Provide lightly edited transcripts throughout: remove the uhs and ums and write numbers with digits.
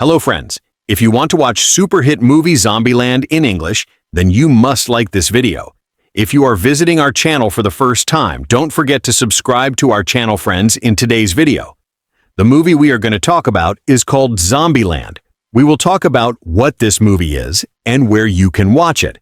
Hello friends, if you want to watch super hit movie Zombieland in English, then you must like this video. If you are visiting our channel for the first time, don't forget to subscribe to our channel friends in today's video. The movie we are going to talk about is called Zombieland. We will talk about what this movie is and where you can watch it.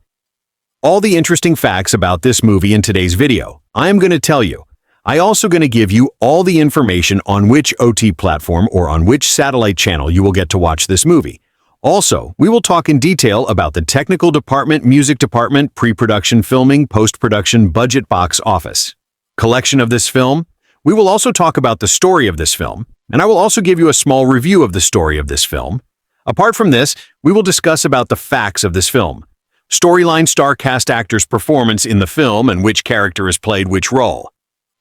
All the interesting facts about this movie in today's video, I am going to tell you. I also going to give you all the information on which OT platform or on which satellite channel you will get to watch this movie. Also, we will talk in detail about the technical department, music department, pre-production filming, post-production, budget, box office collection of this film. We will also talk about the story of this film, and I will also give you a small review of the story of this film. Apart from this, we will discuss about the facts of this film, storyline, star cast, actors' performance in the film, and which character has played which role.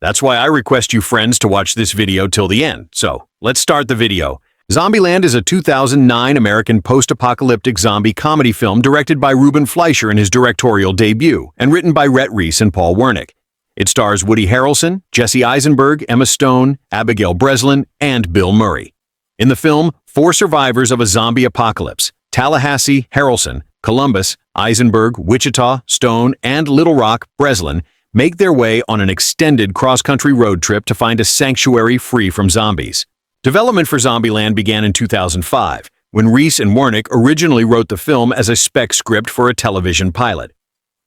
That's why I request you friends to watch this video till the end. So, let's start the video. Zombieland is a 2009 American post-apocalyptic zombie comedy film directed by Ruben Fleischer in his directorial debut and written by Rhett Reese and Paul Wernick. It stars Woody Harrelson, Jesse Eisenberg, Emma Stone, Abigail Breslin, and Bill Murray. In the film, 4 survivors of a zombie apocalypse, Tallahassee, Harrelson, Columbus, Eisenberg, Wichita, Stone, and Little Rock, Breslin, make their way on an extended cross-country road trip to find a sanctuary free from zombies. Development for Zombieland began in 2005, when Reese and Wernick originally wrote the film as a spec script for a television pilot.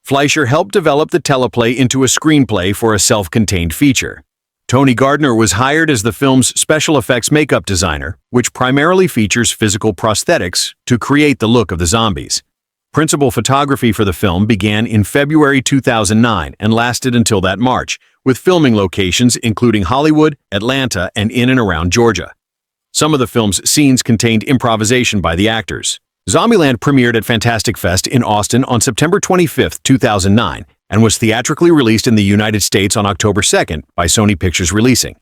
Fleischer helped develop the teleplay into a screenplay for a self-contained feature. Tony Gardner was hired as the film's special effects makeup designer, which primarily features physical prosthetics to create the look of the zombies. Principal photography for the film began in February 2009 and lasted until that March, with filming locations including Hollywood, Atlanta, and in and around Georgia. Some of the film's scenes contained improvisation by the actors. Zombieland premiered at Fantastic Fest in Austin on September 25, 2009, and was theatrically released in the United States on October 2nd by Sony Pictures Releasing.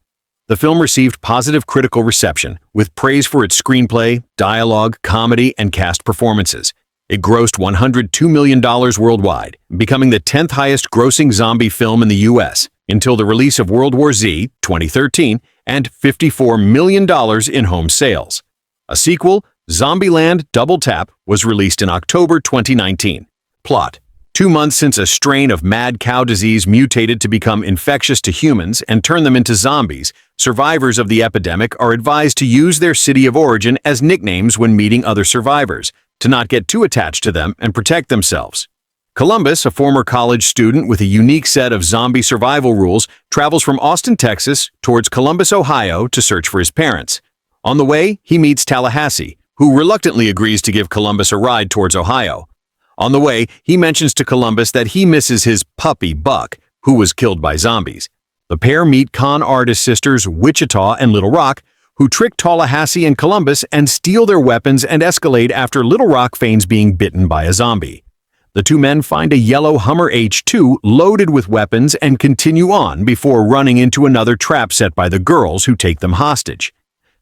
The film received positive critical reception, with praise for its screenplay, dialogue, comedy, and cast performances. It grossed $102 million worldwide, becoming the 10th highest-grossing zombie film in the U.S. until the release of World War Z, 2013, and $54 million in home sales. A sequel, Zombieland Double Tap, was released in October 2019. Plot: 2 months since a strain of mad cow disease mutated to become infectious to humans and turn them into zombies, survivors of the epidemic are advised to use their city of origin as nicknames when meeting other survivors, to not get too attached to them and protect themselves. Columbus, a former college student with a unique set of zombie survival rules, travels from Austin, Texas, towards Columbus, Ohio, to search for his parents. On the way, he meets Tallahassee, who reluctantly agrees to give Columbus a ride towards Ohio. On the way, he mentions to Columbus that he misses his puppy, Buck, who was killed by zombies. The pair meet con artist sisters Wichita and Little Rock, who trick Tallahassee and Columbus and steal their weapons and escalate after Little Rock feigns being bitten by a zombie. The two men find a yellow Hummer H2 loaded with weapons and continue on before running into another trap set by the girls who take them hostage.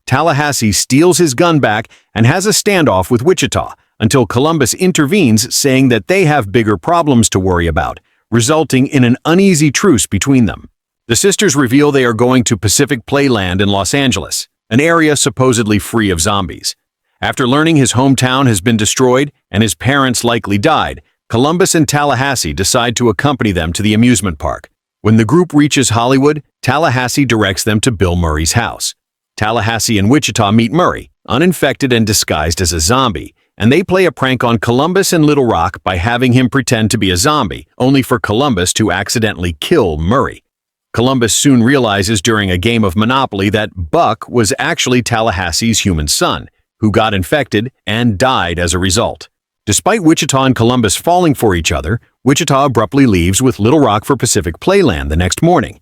Tallahassee steals his gun back and has a standoff with Wichita until Columbus intervenes, saying that they have bigger problems to worry about, resulting in an uneasy truce between them. The sisters reveal they are going to Pacific Playland in Los Angeles, an area supposedly free of zombies. After learning his hometown has been destroyed and his parents likely died, Columbus and Tallahassee decide to accompany them to the amusement park. When the group reaches Hollywood, Tallahassee directs them to Bill Murray's house. Tallahassee and Wichita meet Murray, uninfected and disguised as a zombie, and they play a prank on Columbus and Little Rock by having him pretend to be a zombie, only for Columbus to accidentally kill Murray. Columbus soon realizes during a game of Monopoly that Buck was actually Tallahassee's human son, who got infected and died as a result. Despite Wichita and Columbus falling for each other, Wichita abruptly leaves with Little Rock for Pacific Playland the next morning.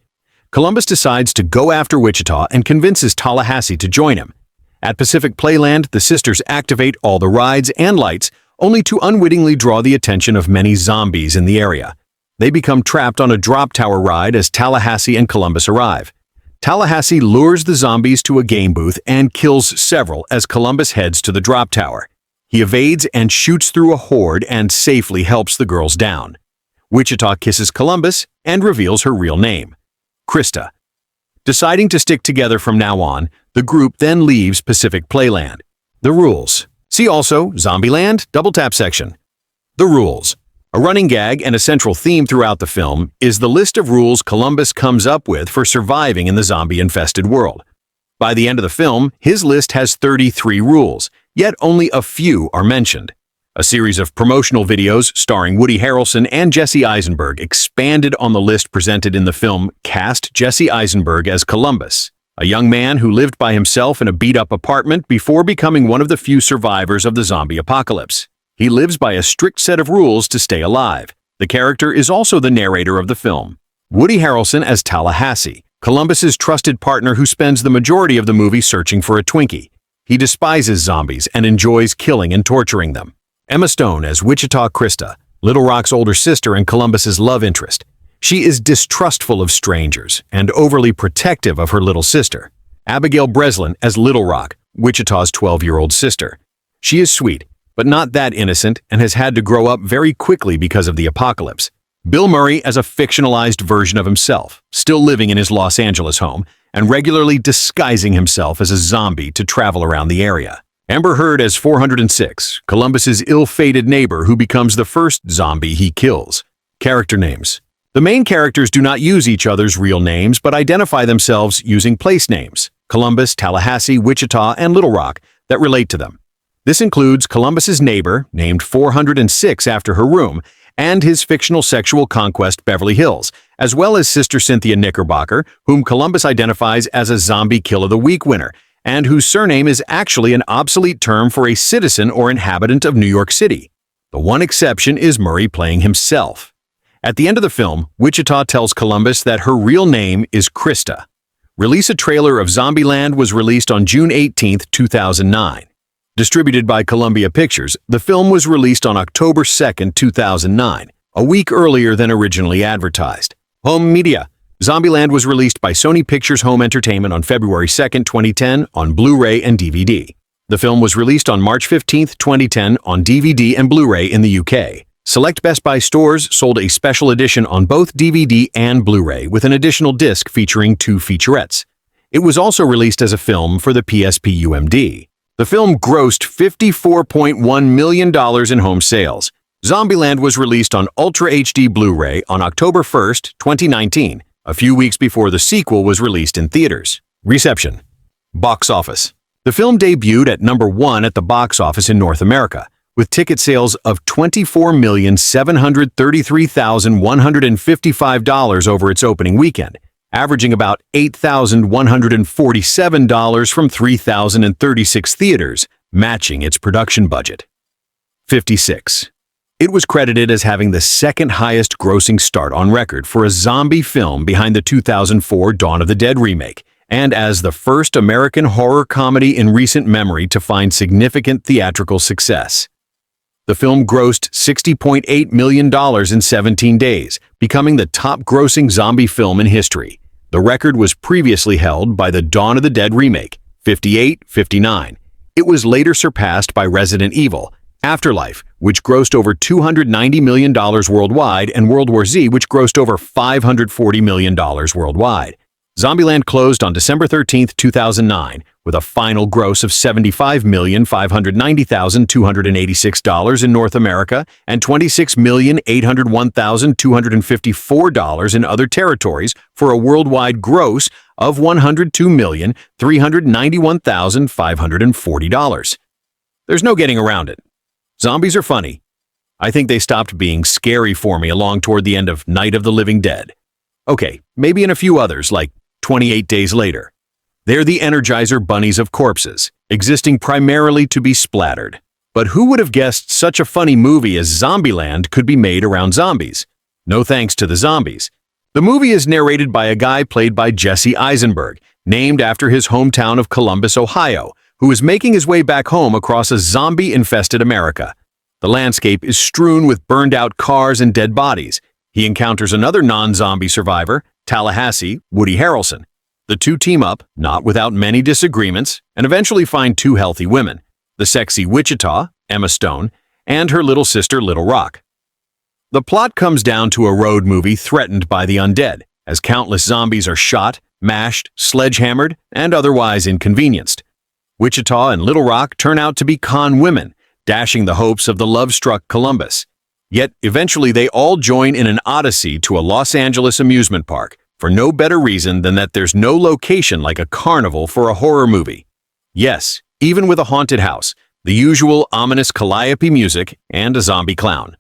Columbus decides to go after Wichita and convinces Tallahassee to join him. At Pacific Playland, the sisters activate all the rides and lights, only to unwittingly draw the attention of many zombies in the area. They become trapped on a drop tower ride as Tallahassee and Columbus arrive. Tallahassee lures the zombies to a game booth and kills several as Columbus heads to the drop tower. He evades and shoots through a horde and safely helps the girls down. Wichita kisses Columbus and reveals her real name, Krista. Deciding to stick together from now on, the group then leaves Pacific Playland. The rules. See also Zombieland double tap section. The rules. A running gag and a central theme throughout the film is the list of rules Columbus comes up with for surviving in the zombie-infested world. By the end of the film, his list has 33 rules, yet only a few are mentioned. A series of promotional videos starring Woody Harrelson and Jesse Eisenberg expanded on the list presented in the film cast Jesse Eisenberg as Columbus, a young man who lived by himself in a beat-up apartment before becoming one of the few survivors of the zombie apocalypse. He lives by a strict set of rules to stay alive. The character is also the narrator of the film. Woody Harrelson as Tallahassee, Columbus's trusted partner who spends the majority of the movie searching for a Twinkie. He despises zombies and enjoys killing and torturing them. Emma Stone as Wichita Krista, Little Rock's older sister and Columbus's love interest. She is distrustful of strangers and overly protective of her little sister. Abigail Breslin as Little Rock, Wichita's 12-year-old sister. She is sweet, but not that innocent, and has had to grow up very quickly because of the apocalypse. Bill Murray as a fictionalized version of himself, still living in his Los Angeles home, and regularly disguising himself as a zombie to travel around the area. Amber Heard as 406, Columbus's ill-fated neighbor who becomes the first zombie he kills. Character names. The main characters do not use each other's real names, but identify themselves using place names, Columbus, Tallahassee, Wichita, and Little Rock, that relate to them. This includes Columbus's neighbor, named 406 after her room, and his fictional sexual conquest Beverly Hills, as well as Sister Cynthia Knickerbocker, whom Columbus identifies as a Zombie Kill of the Week winner, and whose surname is actually an obsolete term for a citizen or inhabitant of New York City. The one exception is Murray playing himself. At the end of the film, Wichita tells Columbus that her real name is Krista. Release a trailer of Zombieland was released on June 18, 2009. Distributed by Columbia Pictures, the film was released on October 2, 2009, a week earlier than originally advertised. Home media. Zombieland was released by Sony Pictures Home Entertainment on February 2, 2010 on Blu-ray and DVD. The film was released on March 15, 2010 on DVD and Blu-ray in the UK. Select Best Buy stores sold a special edition on both DVD and Blu-ray with an additional disc featuring 2 featurettes. It was also released as a film for the PSP UMD. The film grossed $54.1 million in home sales. Zombieland was released on Ultra HD Blu-ray on October 1, 2019, a few weeks before the sequel was released in theaters. Reception. Box office. The film debuted at number 1 at the box office in North America, with ticket sales of $24,733,155 over its opening weekend, averaging about $8,147 from 3,036 theaters, matching its production budget. 56. It was credited as having the second highest grossing start on record for a zombie film behind the 2004 Dawn of the Dead remake, and as the first American horror comedy in recent memory to find significant theatrical success. The film grossed $60.8 million in 17 days, becoming the top-grossing zombie film in history. The record was previously held by the Dawn of the Dead remake, 58-59. It was later surpassed by Resident Evil, Afterlife, which grossed over $290 million worldwide, and World War Z, which grossed over $540 million worldwide. Zombieland closed on December 13, 2009, with a final gross of $75,590,286 in North America and $26,801,254 in other territories for a worldwide gross of $102,391,540. There's no getting around it. Zombies are funny. I think they stopped being scary for me along toward the end of Night of the Living Dead. Okay, maybe in a few others, like 28 Days Later. They're the Energizer bunnies of corpses, existing primarily to be splattered. But who would have guessed such a funny movie as Zombieland could be made around zombies? No thanks to the zombies. The movie is narrated by a guy played by Jesse Eisenberg, named after his hometown of Columbus, Ohio, who is making his way back home across a zombie-infested America. The landscape is strewn with burned-out cars and dead bodies. He encounters another non-zombie survivor, Tallahassee, Woody Harrelson. The two team up, not without many disagreements, and eventually find 2 healthy women, the sexy Wichita, Emma Stone, and her little sister, Little Rock. The plot comes down to a road movie threatened by the undead, as countless zombies are shot, mashed, sledgehammered, and otherwise inconvenienced. Wichita and Little Rock turn out to be con women, dashing the hopes of the love-struck Columbus. Yet, eventually they all join in an odyssey to a Los Angeles amusement park, for no better reason than that there's no location like a carnival for a horror movie. Yes, even with a haunted house, the usual ominous calliope music, and a zombie clown.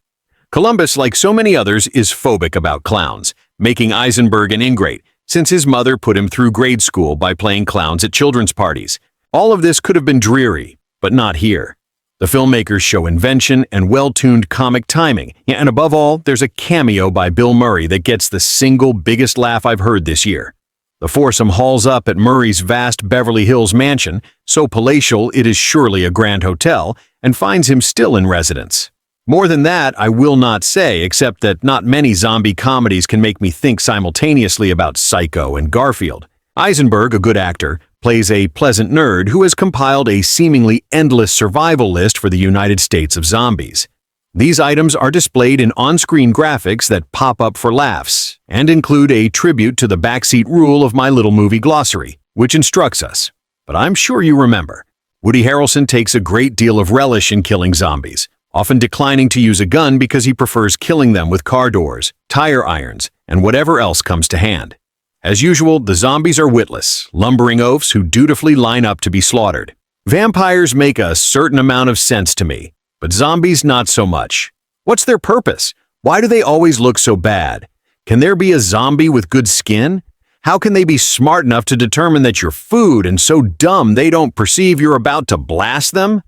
Columbus, like so many others, is phobic about clowns, making Eisenberg an ingrate, since his mother put him through grade school by playing clowns at children's parties. All of this could have been dreary, but not here. The filmmakers show invention and well-tuned comic timing, and above all, there's a cameo by Bill Murray that gets the single biggest laugh I've heard this year. The foursome hauls up at Murray's vast Beverly Hills mansion, so palatial it is surely a grand hotel, and finds him still in residence. More than that, I will not say, except that not many zombie comedies can make me think simultaneously about Psycho and Garfield. Eisenberg, a good actor, plays a pleasant nerd who has compiled a seemingly endless survival list for the United States of zombies. These items are displayed in on-screen graphics that pop up for laughs, and include a tribute to the backseat rule of my little movie glossary, which instructs us. But I'm sure you remember. Woody Harrelson takes a great deal of relish in killing zombies, often declining to use a gun because he prefers killing them with car doors, tire irons, and whatever else comes to hand. As usual, the zombies are witless, lumbering oafs who dutifully line up to be slaughtered. Vampires make a certain amount of sense to me, but zombies not so much. What's their purpose? Why do they always look so bad? Can there be a zombie with good skin? How can they be smart enough to determine that you're food and so dumb they don't perceive you're about to blast them?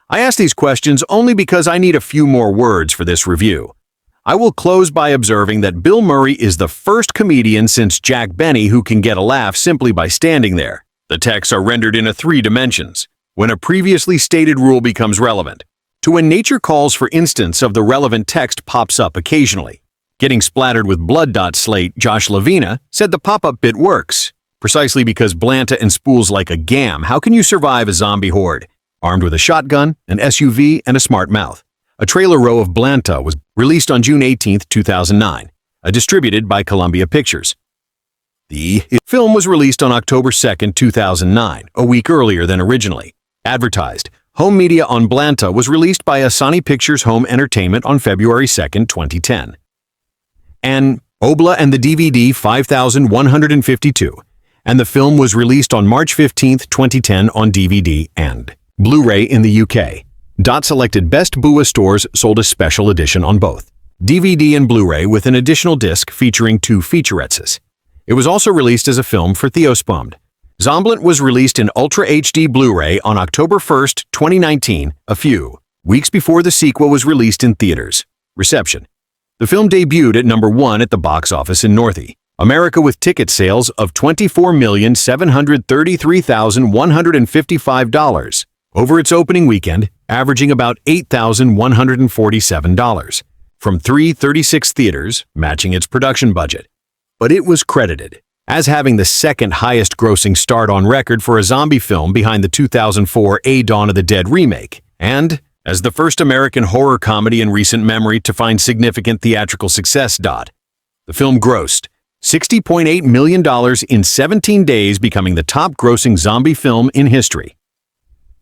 I ask these questions only because I need a few more words for this review. I will close by observing that Bill Murray is the first comedian since Jack Benny who can get a laugh simply by standing there. The texts are rendered in 3 dimensions, when a previously stated rule becomes relevant, to when nature calls for instance of the relevant text pops up occasionally. Getting splattered with blood. Slate Josh Lavina said the pop-up bit works. Precisely because Blanta and spools like a gam, how can you survive a zombie horde? Armed with a shotgun, an SUV, and a smart mouth. A trailer row of Blanta was released on June 18, 2009, distributed by Columbia Pictures. The film was released on October 2, 2009, a week earlier than originally advertised. Home media on Blanta was released by Asani Pictures Home Entertainment on February 2, 2010. And Obla and the DVD 5152, and the film was released on March 15, 2010 on DVD and Blu-ray in the UK. Selected Best Bua stores sold a special edition on both DVD and Blu-ray with an additional disc featuring 2 featurettes. It was also released as a film for Theospomd. Zombieland was released in Ultra HD Blu-ray on October 1, 2019, a few weeks before the sequel was released in theaters. Reception. The film debuted at number 1 at the box office in North America with ticket sales of $24,733,155 over its opening weekend, averaging about $8,147 from 336 theaters, matching its production budget. But it was credited as having the second highest grossing start on record for a zombie film behind the 2004 A Dawn of the Dead remake, and as the first American horror comedy in recent memory to find significant theatrical success. The film grossed $60.8 million in 17 days, becoming the top-grossing zombie film in history.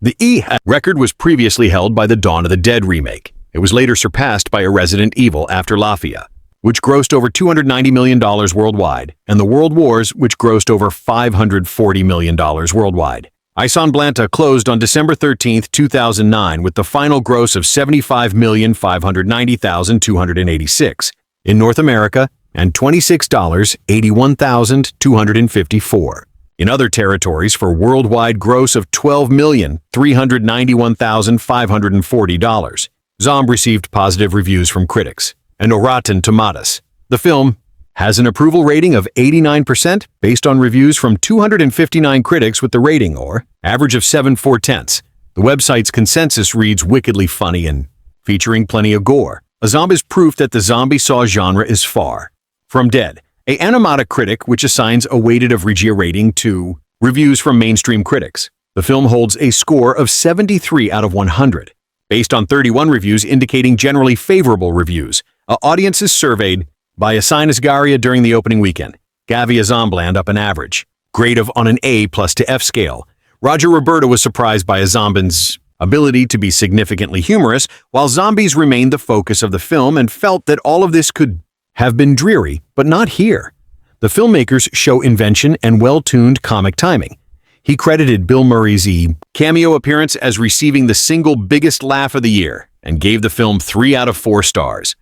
The record was previously held by the Dawn of the Dead remake. It was later surpassed by a Resident Evil After Lafayette, which grossed over $290 million worldwide, and The World Wars, which grossed over $540 million worldwide. Ison Blanta closed on December 13, 2009 with the final gross of $75,590,286 in North America and $26,081,254 in other territories for worldwide gross of $12,391,540. Zomb received positive reviews from critics and on Rotten Tomatoes. The film has an approval rating of 89% based on reviews from 259 critics with the rating or average of 7/4. The website's consensus reads wickedly funny and featuring plenty of gore. A zombie is proof that the zombie saw genre is far from dead. A Animata critic which assigns a weighted of Regia rating to reviews from mainstream critics. The film holds a score of 73 out of 100, based on 31 reviews indicating generally favorable reviews. Audiences surveyed by Asinus Garia during the opening weekend. Gavia Zombieland up an average grade of on an A+ to F scale, Roger Roberta was surprised by Azamban's ability to be significantly humorous, while zombies remained the focus of the film and felt that all of this could have been dreary, but not here. The filmmakers show invention and well-tuned comic timing. He credited Bill Murray's cameo appearance as receiving the single biggest laugh of the year and gave the film 3 out of 4 stars.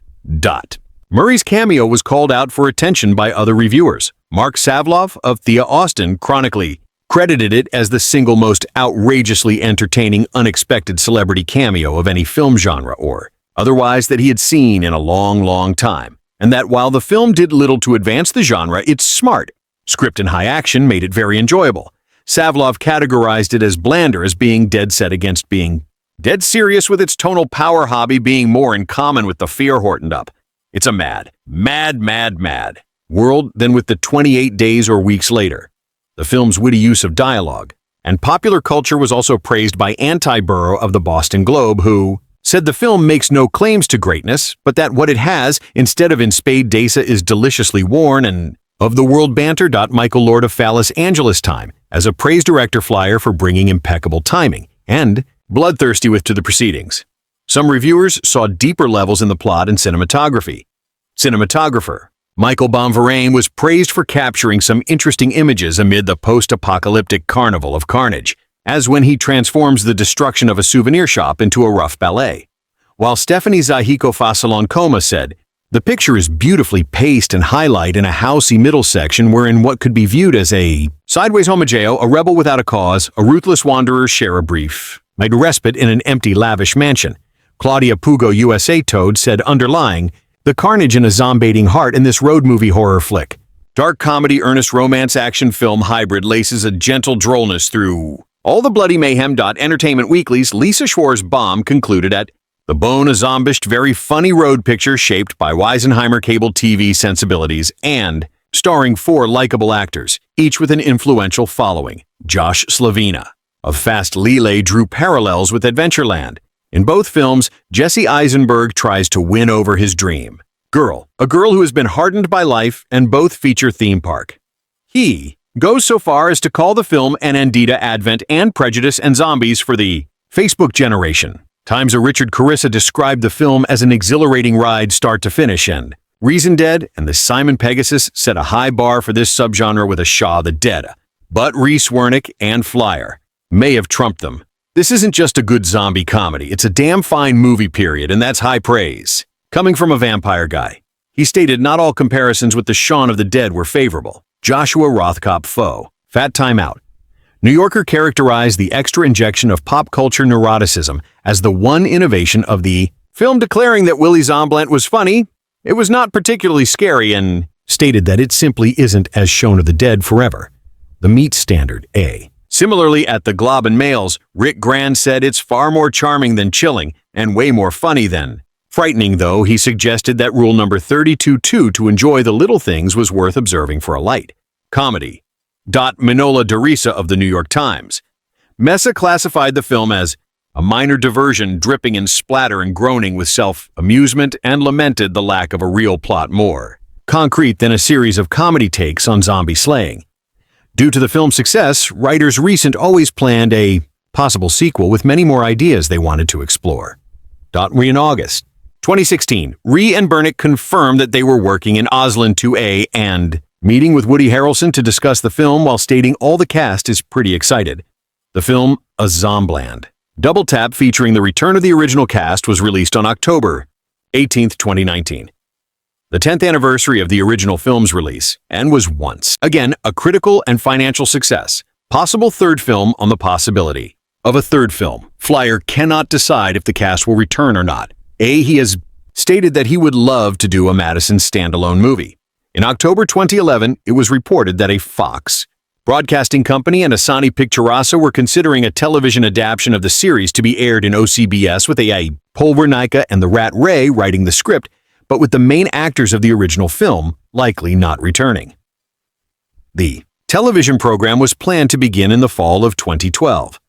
Murray's cameo was called out for attention by other reviewers. Mark Savlov of Thea Austin chronically credited it as the single most outrageously entertaining, unexpected celebrity cameo of any film genre or otherwise that he had seen in a long, long time, and that while the film did little to advance the genre, its smart script and high action made it very enjoyable. Savlov categorized it as blander, as being dead set against being dead serious, with its tonal power hobby being more in common with the fear hortoned up. It's a mad world than with the 28 days or weeks later. The film's witty use of dialogue and popular culture was also praised by Anti-Burrow of the Boston Globe, who said the film makes no claims to greatness, but that what it has, instead of in spade dasa, is deliciously worn and of the world banter. Michael Lord of Phallus Angeles Time as a praise director flyer for bringing impeccable timing and bloodthirsty with to the proceedings. Some reviewers saw deeper levels in the plot and cinematography. Cinematographer Michael Bonverain was praised for capturing some interesting images amid the post-apocalyptic carnival of carnage, as when he transforms the destruction of a souvenir shop into a rough ballet. While Stephanie Zahiko Fasaloncoma said, "The picture is beautifully paced and highlight in a housey middle section wherein what could be viewed as a sideways homogeo, a rebel without a cause, a ruthless wanderer share a brief respite in an empty lavish mansion." Claudia Pugo USA Toad said, underlying the carnage in a zombating heart in this road movie horror flick. Dark comedy, earnest romance action film hybrid laces a gentle drollness through all the bloody mayhem. Entertainment Weekly's Lisa Schwarzbaum concluded at the bone a zombished, very funny road picture shaped by Weisenheimer cable TV sensibilities and starring 4 likable actors, each with an influential following. Josh Slavina of Fast Lele drew parallels with Adventureland. In both films, Jesse Eisenberg tries to win over his dream girl, a girl who has been hardened by life, and both feature theme park. He goes so far as to call the film an Andita Advent and Prejudice and Zombies for the Facebook generation. Times Richard Carissa described the film as an exhilarating ride start to finish, and Reason Dead and the Simon Pegasus set a high bar for this subgenre with a Shaw the Dead, but Reese Wernick and Flyer may have trumped them. This isn't just a good zombie comedy, it's a damn fine movie, period, and that's high praise. Coming from a vampire guy. He stated not all comparisons with the Shaun of the Dead were favorable. Joshua Rothkopf Foe. Fat Time Out. New Yorker characterized the extra injection of pop culture neuroticism as the one innovation of the film, declaring that Willy Zombieland was funny, it was not particularly scary, and stated that it simply isn't as Shaun of the Dead forever. The meat standard, A. Similarly, at the Globe and Mail's, Rick Grand said it's far more charming than chilling and way more funny than frightening, though he suggested that rule number 32.2 to enjoy the little things was worth observing for a light comedy. Minola Darisa of the New York Times. Messa classified the film as a minor diversion dripping in splatter and groaning with self-amusement and lamented the lack of a real plot more concrete than a series of comedy takes on zombie slaying. Due to the film's success, writers recent always planned a possible sequel with many more ideas they wanted to explore. In August 2016, Ree and Bernick confirmed that they were working in Auslan 2A and meeting with Woody Harrelson to discuss the film, while stating all the cast is pretty excited. The film, A Zombieland Double Tap, featuring the return of the original cast, was released on October 18, 2019. The 10th anniversary of the original film's release, and was once again a critical and financial success. Possible third film on the possibility of a third film. Flyer cannot decide if the cast will return or not. He has stated that he would love to do a Madison standalone movie. In October 2011, it was reported that a Fox broadcasting company and Asani Picturazo were considering a television adaptation of the series to be aired in OCBS, with Paul Wernicke and the Rat Ray writing the script, but with the main actors of the original film likely not returning. The television program was planned to begin in the fall of 2012.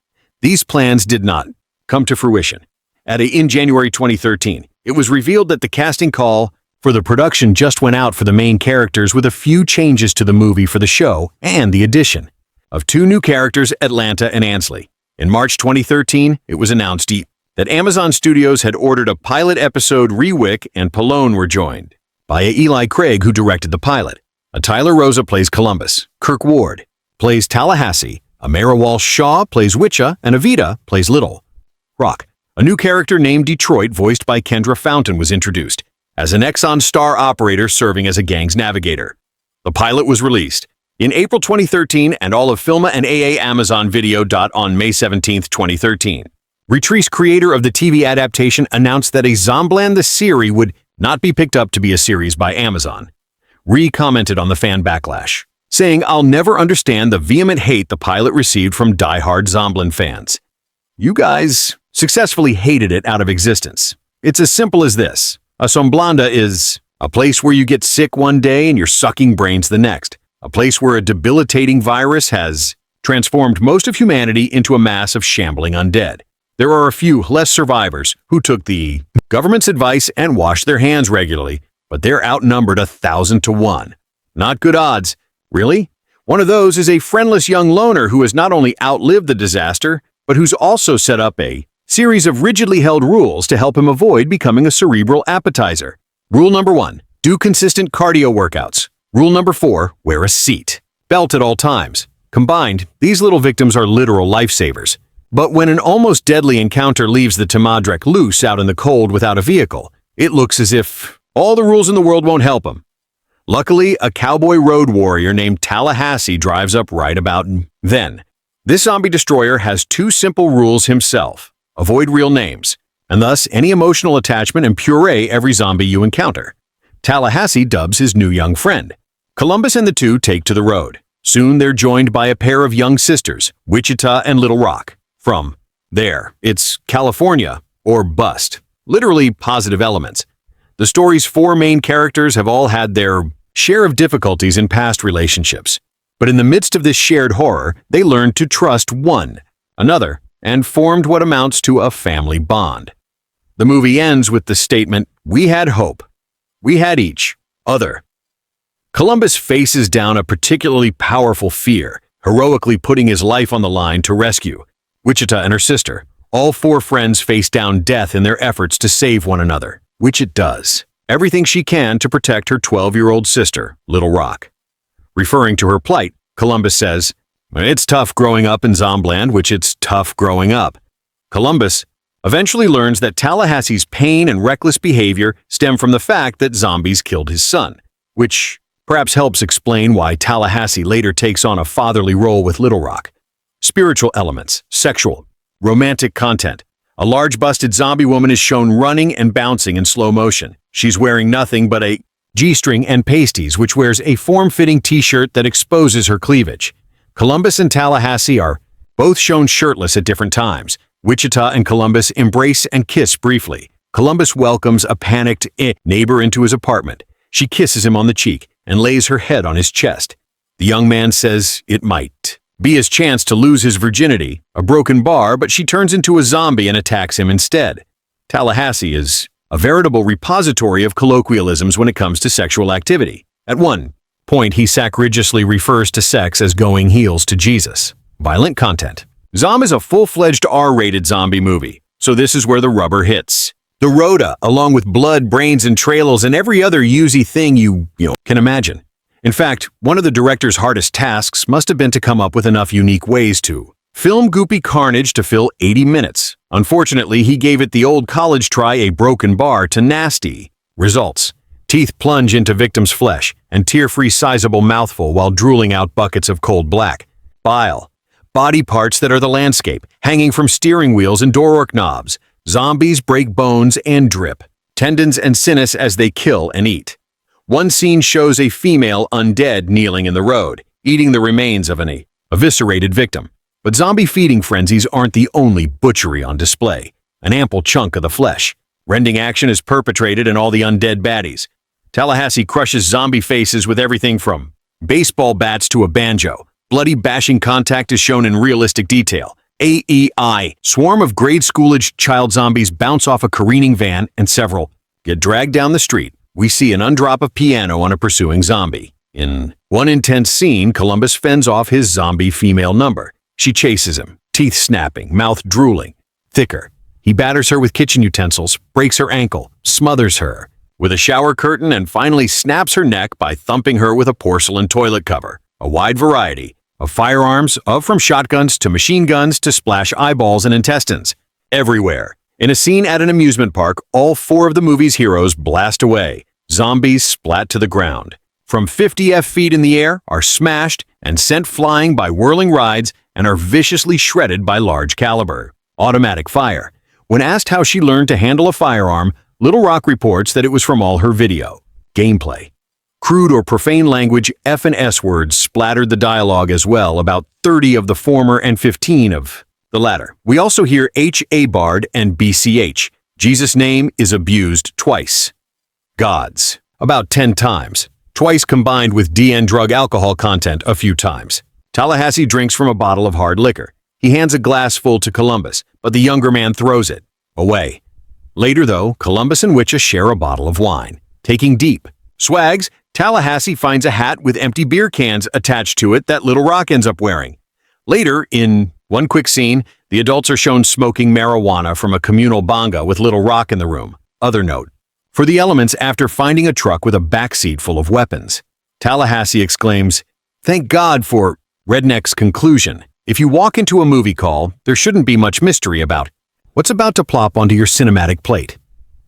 These plans did not come to fruition. In January 2013, it was revealed that the casting call for the production just went out for the main characters, with a few changes to the movie for the show and the addition of two new characters, Atlanta and Ansley. In March 2013, it was announced that Amazon Studios had ordered a pilot episode. Rewick and Pallone were joined by Eli Craig, who directed the pilot. Tyler Rosa plays Columbus, Kirk Ward plays Tallahassee, Amara Walsh-Shaw plays Witcha, and Evita plays Little Rock. A new character named Detroit, voiced by Kendra Fountain, was introduced as an Exxon Star operator serving as a gang's navigator. The pilot was released in April 2013 and all of Filma and AA Amazon Video. On May 17, 2013. Retrice, creator of the TV adaptation, announced that a Zombieland the series would not be picked up to be a series by Amazon. Commented on the fan backlash, saying, "I'll never understand the vehement hate the pilot received from die-hard Zombieland fans. You guys successfully hated it out of existence. It's as simple as this. A Zombieland is a place where you get sick one day and you're sucking brains the next. A place where a debilitating virus has transformed most of humanity into a mass of shambling undead. There are a few less survivors who took the government's advice and washed their hands regularly, but they're outnumbered 1,000 to 1. Not good odds, really. One of those is a friendless young loner who has not only outlived the disaster, but who's also set up a series of rigidly held rules to help him avoid becoming a cerebral appetizer. Rule number 1, do consistent cardio workouts. Rule number 4, wear a seat belt at all times. Combined, these little victims are literal lifesavers. But when an almost deadly encounter leaves the Tamadrek loose out in the cold without a vehicle, it looks as if all the rules in the world won't help him. Luckily, a cowboy road warrior named Tallahassee drives up right about then. This zombie destroyer has 2 simple rules himself. Avoid real names, and thus any emotional attachment and puree every zombie you encounter. Tallahassee dubs his new young friend. Columbus and the two take to the road. Soon they're joined by a pair of young sisters, Wichita and Little Rock. From there, it's California or bust. Literally positive elements. The story's 4 main characters have all had their share of difficulties in past relationships. But in the midst of this shared horror, they learned to trust one another and formed what amounts to a family bond. The movie ends with the statement, "We had hope. We had each other." Columbus faces down a particularly powerful fear, heroically putting his life on the line to rescue Wichita and her sister. All 4 friends face down death in their efforts to save one another. Wichita does everything she can to protect her 12-year-old sister, Little Rock. Referring to her plight, Columbus says, "It's tough growing up in Zombieland, which it's tough growing up." Columbus eventually learns that Tallahassee's pain and reckless behavior stem from the fact that zombies killed his son, which perhaps helps explain why Tallahassee later takes on a fatherly role with Little Rock. Spiritual elements, sexual, romantic content. A large busted zombie woman is shown running and bouncing in slow motion. She's wearing nothing but a G-string and pasties, which wears a form-fitting t-shirt that exposes her cleavage. Columbus and Tallahassee are both shown shirtless at different times. Wichita and Columbus embrace and kiss briefly. Columbus welcomes a panicked neighbor into his apartment. She kisses him on the cheek and lays her head on his chest. The young man says it might be his chance to lose his virginity, a broken bar, but she turns into a zombie and attacks him instead. Tallahassee is a veritable repository of colloquialisms when it comes to sexual activity. At one point, he sacrilegiously refers to sex as going heels to Jesus. Violent content. Zom is a full-fledged R-rated zombie movie, so this is where the rubber hits. The Rhoda, along with blood, brains, and trails, and every other usy thing you can imagine. In fact, one of the director's hardest tasks must have been to come up with enough unique ways to film goopy carnage to fill 80 minutes. Unfortunately, he gave it the old college try, a broken bar, to nasty results. Teeth plunge into victims' flesh, and tear-free sizable mouthful while drooling out buckets of cold black bile. Body parts that are the landscape, hanging from steering wheels and doorwork knobs. Zombies break bones and drip tendons and sinus as they kill and eat. One scene shows a female undead kneeling in the road, eating the remains of an eviscerated victim. But zombie feeding frenzies aren't the only butchery on display. An ample chunk of the flesh. Rending action is perpetrated in all the undead baddies. Tallahassee crushes zombie faces with everything from baseball bats to a banjo. Bloody bashing contact is shown in realistic detail. AEI. Swarm of grade school-aged child zombies bounce off a careening van and several get dragged down the street. We see an undrop of piano on a pursuing zombie. In one intense scene, Columbus fends off his zombie female number. She chases him, teeth snapping, mouth drooling. Thicker. He batters her with kitchen utensils, breaks her ankle, smothers her with a shower curtain, and finally snaps her neck by thumping her with a porcelain toilet cover. A wide variety of firearms, from shotguns to machine guns to splash eyeballs and intestines. Everywhere. In a scene at an amusement park, all 4 of the movie's heroes blast away. Zombies splat to the ground. From 50 feet in the air, are smashed and sent flying by whirling rides, and are viciously shredded by large caliber automatic fire. When asked how she learned to handle a firearm, Little Rock reports that it was from all her video gameplay. Crude or profane language, F and S words splattered the dialogue as well, about 30 of the former and 15 of the latter. We also hear H-A-Bard and BCH. Jesus' name is abused twice. Gods, about 10 times. Twice combined with DN drug alcohol content a few times. Tallahassee drinks from a bottle of hard liquor. He hands a glass full to Columbus, but the younger man throws it away. Later, though, Columbus and Witcha share a bottle of wine. Taking deep swags, Tallahassee finds a hat with empty beer cans attached to it that Little Rock ends up wearing. Later, in one quick scene, the adults are shown smoking marijuana from a communal banga with Little Rock in the room. Other note. For the elements after finding a truck with a backseat full of weapons. Tallahassee exclaims, "Thank God for Redneck's conclusion. If you walk into a movie call, there shouldn't be much mystery about what's about to plop onto your cinematic plate.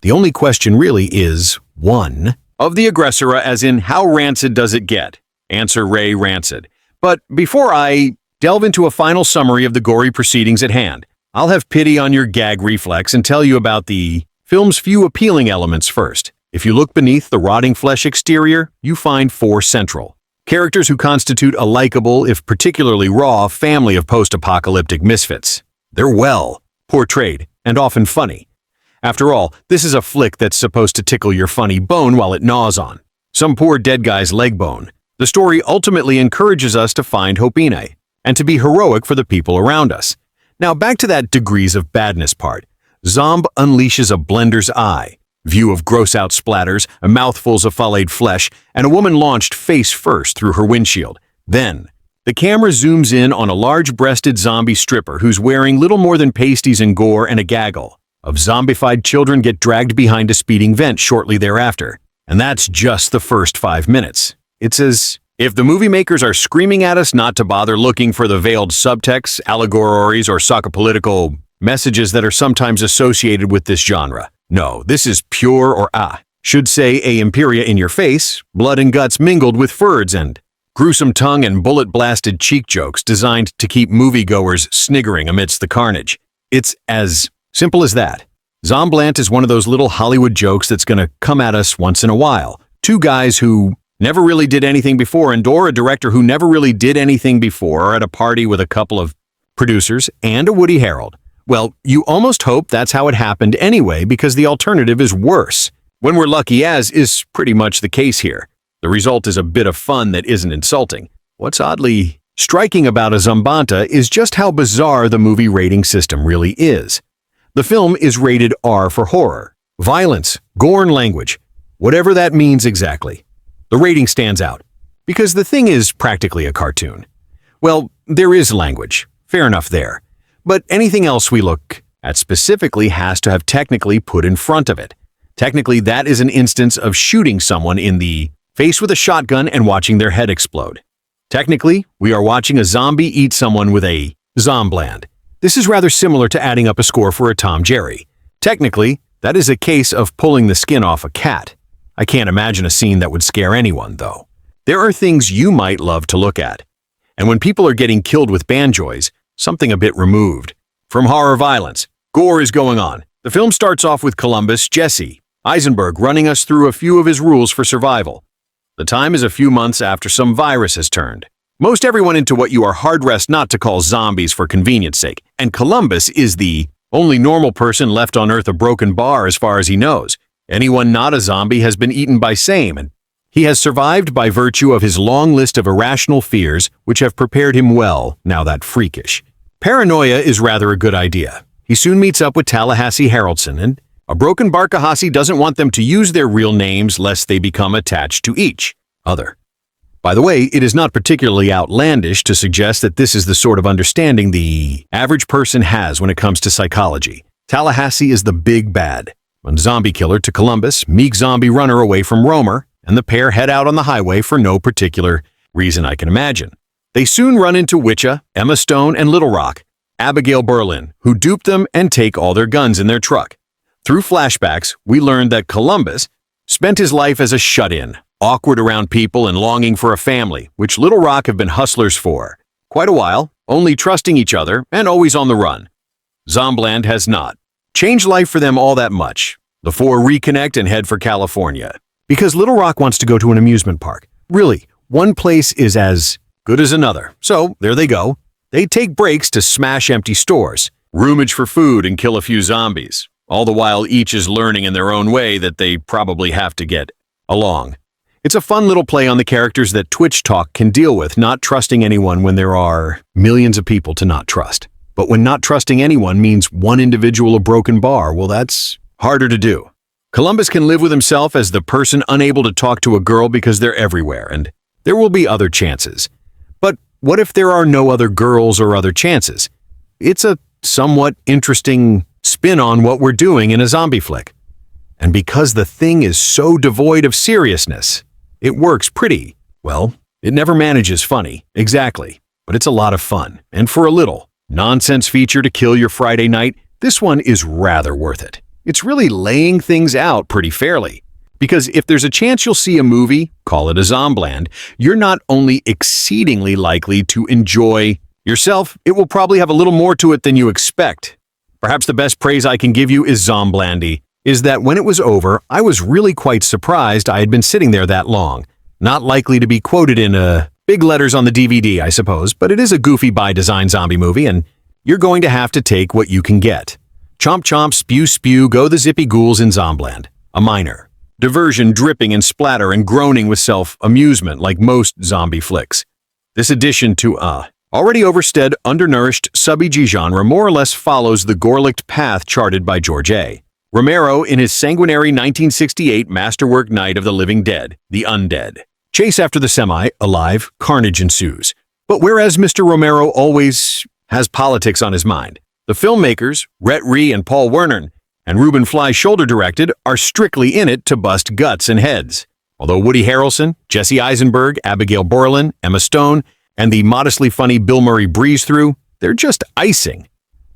The only question really is, 1. Of the aggressora, as in how rancid does it get? Answer Ray rancid. But before I delve into a final summary of the gory proceedings at hand, I'll have pity on your gag reflex and tell you about the film's few appealing elements first. If you look beneath the rotting flesh exterior, you find 4 central characters who constitute a likable, if particularly raw, family of post-apocalyptic misfits. They're well portrayed and often funny. After all, this is a flick that's supposed to tickle your funny bone while it gnaws on some poor dead guy's leg bone. The story ultimately encourages us to find Hopine and to be heroic for the people around us. Now back to that degrees of badness part. Zomb unleashes a blender's eye, view of gross-out splatters, a mouthfuls of filleted flesh, and a woman launched face first through her windshield. Then, the camera zooms in on a large-breasted zombie stripper who's wearing little more than pasties and gore, and a gaggle of zombified children get dragged behind a speeding vent shortly thereafter. And that's just the first 5 minutes. It's as if the movie makers are screaming at us not to bother looking for the veiled subtexts, allegories, or psychopolitical messages that are sometimes associated with this genre. No, this is pure, or should say a imperia in your face, blood and guts mingled with words and gruesome tongue and bullet-blasted cheek jokes designed to keep moviegoers sniggering amidst the carnage. It's as simple as that. Zombieland is one of those little Hollywood jokes that's gonna come at us once in a while. 2 guys who never really did anything before, and or a director who never really did anything before, are at a party with a couple of producers and a Woody Harrelson. Well, you almost hope that's how it happened anyway, because the alternative is worse. When we're lucky, as is pretty much the case here. The result is a bit of fun that isn't insulting. What's oddly striking about a Zombanta is just how bizarre the movie rating system really is. The film is rated R for horror, violence, gore and language, whatever that means exactly. The rating stands out, because the thing is practically a cartoon. Well, there is language, fair enough there. But anything else we look at specifically has to have technically put in front of it. Technically, that is an instance of shooting someone in the face with a shotgun and watching their head explode. Technically, we are watching a zombie eat someone with a Zombieland. This is rather similar to adding up a score for a Tom Jerry. Technically, that is a case of pulling the skin off a cat. I can't imagine a scene that would scare anyone, though. There are things you might love to look at. And when people are getting killed with banjoys, something a bit removed from horror violence, gore is going on. The film starts off with Columbus, Jesse, Eisenberg running us through a few of his rules for survival. The time is a few months after some virus has turned most everyone into what you are hard-pressed not to call zombies for convenience sake, and Columbus is the only normal person left on Earth, a broken bar as far as he knows. Anyone not a zombie has been eaten by same, and he has survived by virtue of his long list of irrational fears, which have prepared him well, now that freakish. Paranoia is rather a good idea. He soon meets up with Tallahassee Harrelson, and a broken Barkahasi doesn't want them to use their real names lest they become attached to each other. By the way, it is not particularly outlandish to suggest that this is the sort of understanding the average person has when it comes to psychology. Tallahassee is the big bad. One zombie killer to Columbus, meek zombie runner away from Romer, and the pair head out on the highway for no particular reason I can imagine. They soon run into Wichita, Emma Stone, and Little Rock, Abigail Berlin, who dupe them and take all their guns in their truck. Through flashbacks, we learned that Columbus spent his life as a shut-in, awkward around people and longing for a family, which Little Rock have been hustlers for quite a while, only trusting each other and always on the run. Zombieland has not changed life for them all that much. The four reconnect and head for California. Because Little Rock wants to go to an amusement park. Really, one place is as good as another. So, there they go. They take breaks to smash empty stores, rummage for food, and kill a few zombies. All the while, each is learning in their own way that they probably have to get along. It's a fun little play on the characters that Twitch Talk can deal with, not trusting anyone when there are millions of people to not trust. But when not trusting anyone means one individual a broken bar, well, that's harder to do. Columbus can live with himself as the person unable to talk to a girl because they're everywhere, and there will be other chances. But what if there are no other girls or other chances? It's a somewhat interesting spin on what we're doing in a zombie flick. And because the thing is so devoid of seriousness, it works pretty well. It never manages funny, exactly, but it's a lot of fun. And for a little nonsense feature to kill your Friday night, this one is rather worth it. It's really laying things out pretty fairly. Because if there's a chance you'll see a movie, call it a Zombieland, you're not only exceedingly likely to enjoy yourself, it will probably have a little more to it than you expect. Perhaps the best praise I can give you is Zombielandy, is that when it was over, I was really quite surprised I had been sitting there that long. Not likely to be quoted in big letters on the DVD, I suppose, but it is a goofy by-design zombie movie, and you're going to have to take what you can get. Chomp chomp, spew spew, go the zippy ghouls in Zombieland. A minor diversion dripping in splatter and groaning with self-amusement like most zombie flicks. This addition to already overstead, undernourished, sub-EG genre more or less follows the gore-licked path charted by George A. Romero in his sanguinary 1968 masterwork Night of the Living Dead, The Undead. Chase after the semi-alive, carnage ensues. But whereas Mr. Romero always has politics on his mind, the filmmakers, Rhett Ree and Paul Werner, and Ruben Fly shoulder directed, are strictly in it to bust guts and heads. Although Woody Harrelson, Jesse Eisenberg, Abigail Berlin, Emma Stone, and the modestly funny Bill Murray breeze through, they're just icing.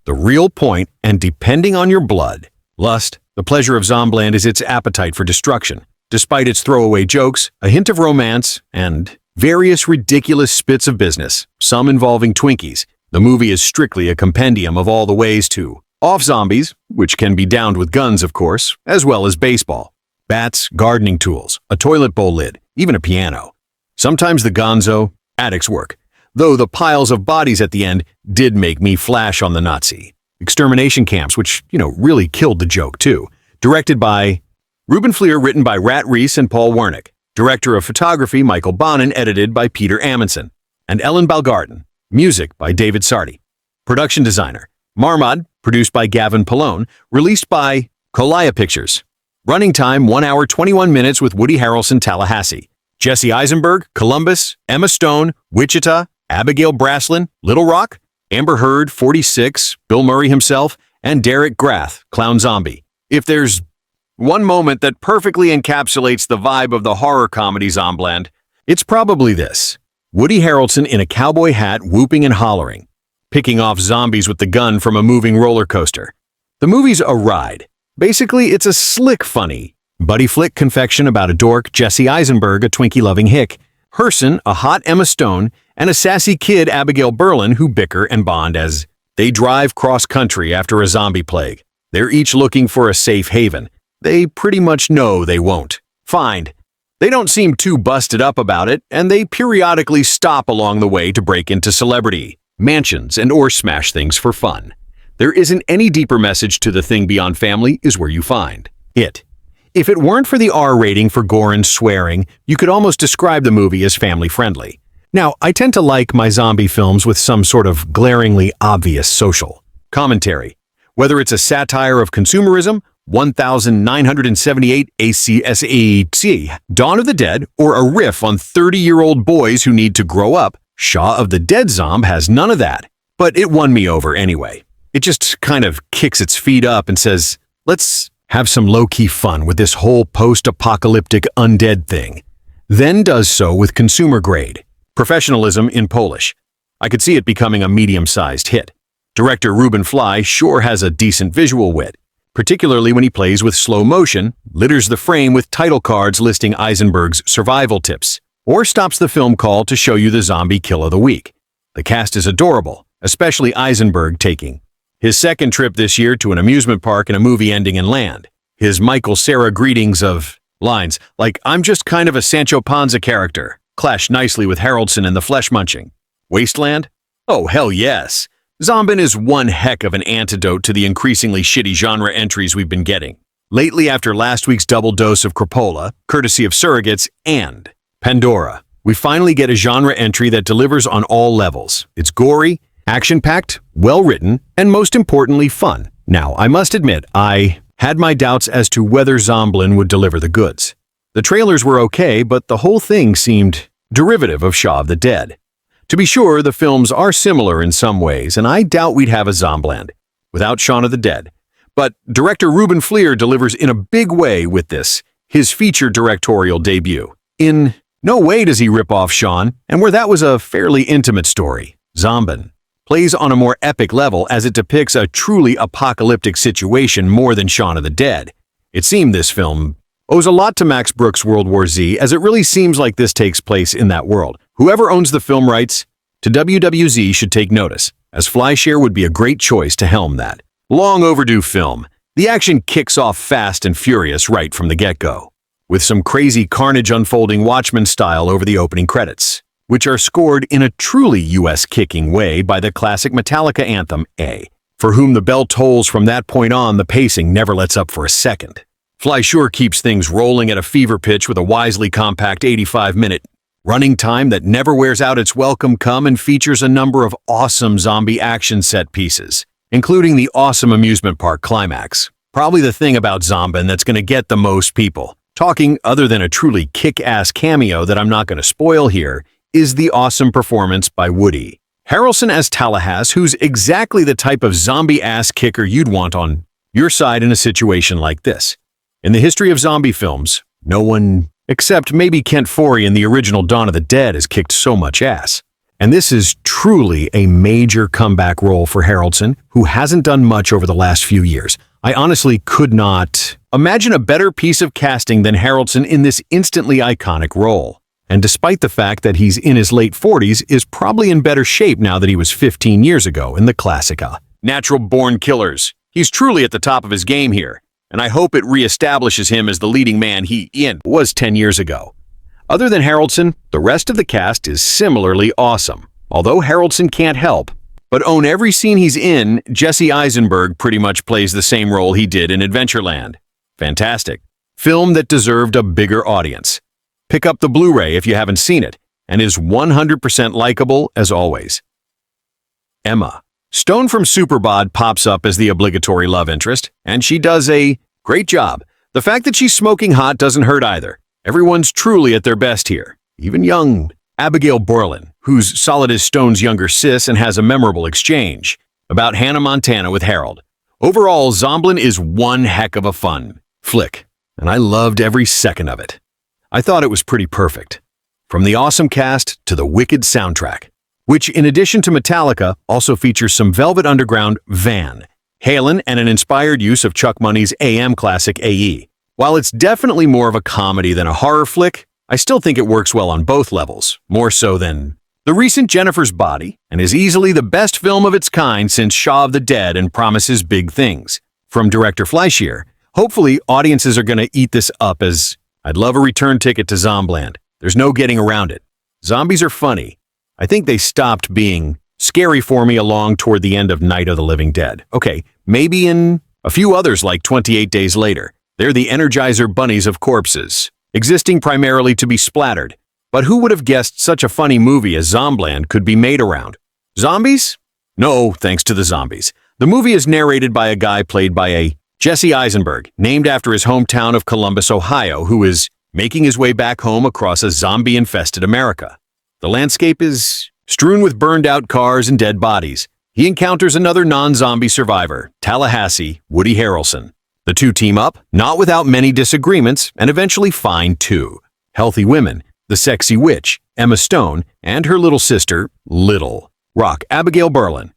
The real point, and depending on your blood, lust, the pleasure of Zombieland is its appetite for destruction. Despite its throwaway jokes, a hint of romance, and various ridiculous spits of business, some involving Twinkies, the movie is strictly a compendium of all the ways to off zombies, which can be downed with guns, of course, as well as baseball, bats, gardening tools, a toilet bowl lid, even a piano. Sometimes the gonzo, addicts work, though the piles of bodies at the end did make me flash on the Nazi extermination camps, which, really killed the joke too. Directed by Ruben Fleer, written by Rat Reese and Paul Wernick. Director of photography Michael Bonin, edited by Peter Amundsen. And Ellen Balgarden. Music by David Sardi. Production designer Marmad, produced by Gavin Pallone, released by Kolaya Pictures. Running time 1 hour 21 minutes with Woody Harrelson, Tallahassee. Jesse Eisenberg, Columbus, Emma Stone, Wichita, Abigail Braslin, Little Rock, Amber Heard, 46, Bill Murray himself, and Derek Grath, Clown Zombie. If there's one moment that perfectly encapsulates the vibe of the horror comedy Zombieland, it's probably this. Woody Harrelson in a cowboy hat whooping and hollering, picking off zombies with the gun from a moving roller coaster. The movie's a ride. Basically, it's a slick funny buddy flick confection about a dork, Jesse Eisenberg, a Twinkie-loving hick, Harrelson, a hot Emma Stone, and a sassy kid, Abigail Berlin, who bicker and bond as they drive cross-country after a zombie plague. They're each looking for a safe haven. They pretty much know they won't find. They don't seem too busted up about it, and they periodically stop along the way to break into celebrity mansions and or smash things for fun. There isn't any deeper message to the thing beyond family is where you find it. If it weren't for the R rating for gore and swearing, you could almost describe the movie as family-friendly. Now, I tend to like my zombie films with some sort of glaringly obvious social commentary, whether it's a satire of consumerism, 1978 ACSEC, Dawn of the Dead, or a riff on 30-year-old boys who need to grow up, Shaun of the Dead Zomb has none of that. But it won me over anyway. It just kind of kicks its feet up and says, let's have some low-key fun with this whole post-apocalyptic undead thing. Then does so with consumer grade professionalism in Polish. I could see it becoming a medium-sized hit. Director Ruben Fly sure has a decent visual wit, particularly when he plays with slow motion, litters the frame with title cards listing Eisenberg's survival tips, or stops the film call to show you the zombie kill of the week. The cast is adorable, especially Eisenberg taking his second trip this year to an amusement park and a movie ending in land. His Michael Cera greetings of lines like, "I'm just kind of a Sancho Panza character," clash nicely with Harrelson in The Flesh Munching. Wasteland? Oh, hell yes. Zombieland is one heck of an antidote to the increasingly shitty genre entries we've been getting. Lately, after last week's double dose of Crapola, courtesy of Surrogates, and Pandora, we finally get a genre entry that delivers on all levels. It's gory, action-packed, well-written, and most importantly, fun. Now, I must admit, I had my doubts as to whether Zombieland would deliver the goods. The trailers were okay, but the whole thing seemed derivative of Shaun of the Dead. To be sure, the films are similar in some ways, and I doubt we'd have a Zombieland without Shaun of the Dead. But director Ruben Fleer delivers in a big way with this, his feature directorial debut. In no way does he rip off Shaun, and where that was a fairly intimate story, Zombieland plays on a more epic level as it depicts a truly apocalyptic situation more than Shaun of the Dead. It seemed this film owes a lot to Max Brooks' World War Z, as it really seems like this takes place in that world. Whoever owns the film rights to WWZ should take notice, as Fleischer would be a great choice to helm that long overdue film. The action kicks off fast and furious right from the get-go, with some crazy carnage unfolding Watchmen style over the opening credits, which are scored in a truly US-kicking way by the classic Metallica anthem, A. For whom the bell tolls from that point on, the pacing never lets up for a second. Fleischer keeps things rolling at a fever pitch with a wisely compact 85-minute running time that never wears out its welcome come and features a number of awesome zombie action set pieces, including the awesome amusement park climax. Probably the thing about Zombieland that's going to get the most people talking, other than a truly kick-ass cameo that I'm not going to spoil here, is the awesome performance by Woody Harrelson as Tallahassee, who's exactly the type of zombie-ass kicker you'd want on your side in a situation like this. In the history of zombie films, no one, except maybe Kent Foree in the original Dawn of the Dead, has kicked so much ass. And this is truly a major comeback role for Harrelson, who hasn't done much over the last few years. I honestly could not imagine a better piece of casting than Harrelson in this instantly iconic role. And despite the fact that he's in his late 40s, is probably in better shape now that he was 15 years ago in the classica Natural-Born Killers. He's truly at the top of his game here, and I hope it reestablishes him as the leading man he was 10 years ago. Other than Harrelson, the rest of the cast is similarly awesome. Although Harrelson can't help but own every scene he's in, Jesse Eisenberg pretty much plays the same role he did in Adventureland. Fantastic. Film that deserved a bigger audience. Pick up the Blu-ray if you haven't seen it, and is 100% likable as always. Emma Stone from Superbad pops up as the obligatory love interest, and she does a great job. The fact that she's smoking hot doesn't hurt either. Everyone's truly at their best here. Even young Abigail Borland, who's solid as Stone's younger sis and has a memorable exchange about Hannah Montana with Harold. Overall, Zombieland is one heck of a fun flick, and I loved every second of it. I thought it was pretty perfect. From the awesome cast to the wicked soundtrack, which in addition to Metallica also features some Velvet Underground Van Halen and an inspired use of Chuck Money's AM classic AE. While it's definitely more of a comedy than a horror flick, I still think it works well on both levels, more so than the recent Jennifer's Body, and is easily the best film of its kind since Shaun of the Dead and promises big things. From director Fleischer, hopefully audiences are going to eat this up as I'd love a return ticket to Zombieland. There's no getting around it. Zombies are funny. I think they stopped being scary for me along toward the end of Night of the Living Dead. Okay, maybe in a few others like 28 Days Later. They're the Energizer bunnies of corpses, existing primarily to be splattered. But who would have guessed such a funny movie as Zombieland could be made around zombies? No, thanks to the zombies. The movie is narrated by a guy played by a Jesse Eisenberg, named after his hometown of Columbus, Ohio, who is making his way back home across a zombie-infested America. The landscape is strewn with burned-out cars and dead bodies. He encounters another non-zombie survivor, Tallahassee, Woody Harrelson. The two team up, not without many disagreements, and eventually find two healthy women, the sexy witch, Emma Stone, and her little sister, Little Rock, Abigail Berlin.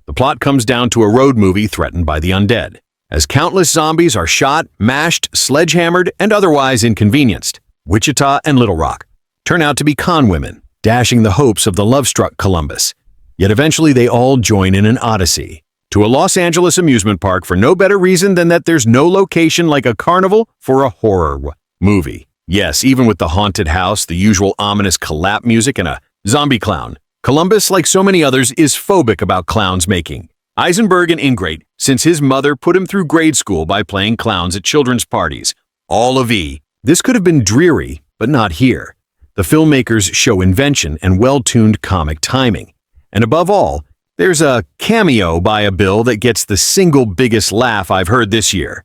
The plot comes down to a road movie threatened by the undead, as countless zombies are shot, mashed, sledgehammered, and otherwise inconvenienced. Wichita and Little Rock turn out to be con women, dashing the hopes of the love-struck Columbus. Yet eventually they all join in an odyssey to a Los Angeles amusement park for no better reason than that there's no location like a carnival for a horror movie. Yes, even with the haunted house, the usual ominous clap music, and a zombie clown, Columbus, like so many others, is phobic about clowns making. Eisenberg an ingrate, since his mother put him through grade school by playing clowns at children's parties. All of E. This could have been dreary, but not here. The filmmakers show invention and well-tuned comic timing. And above all, there's a cameo by a Bill that gets the single biggest laugh I've heard this year.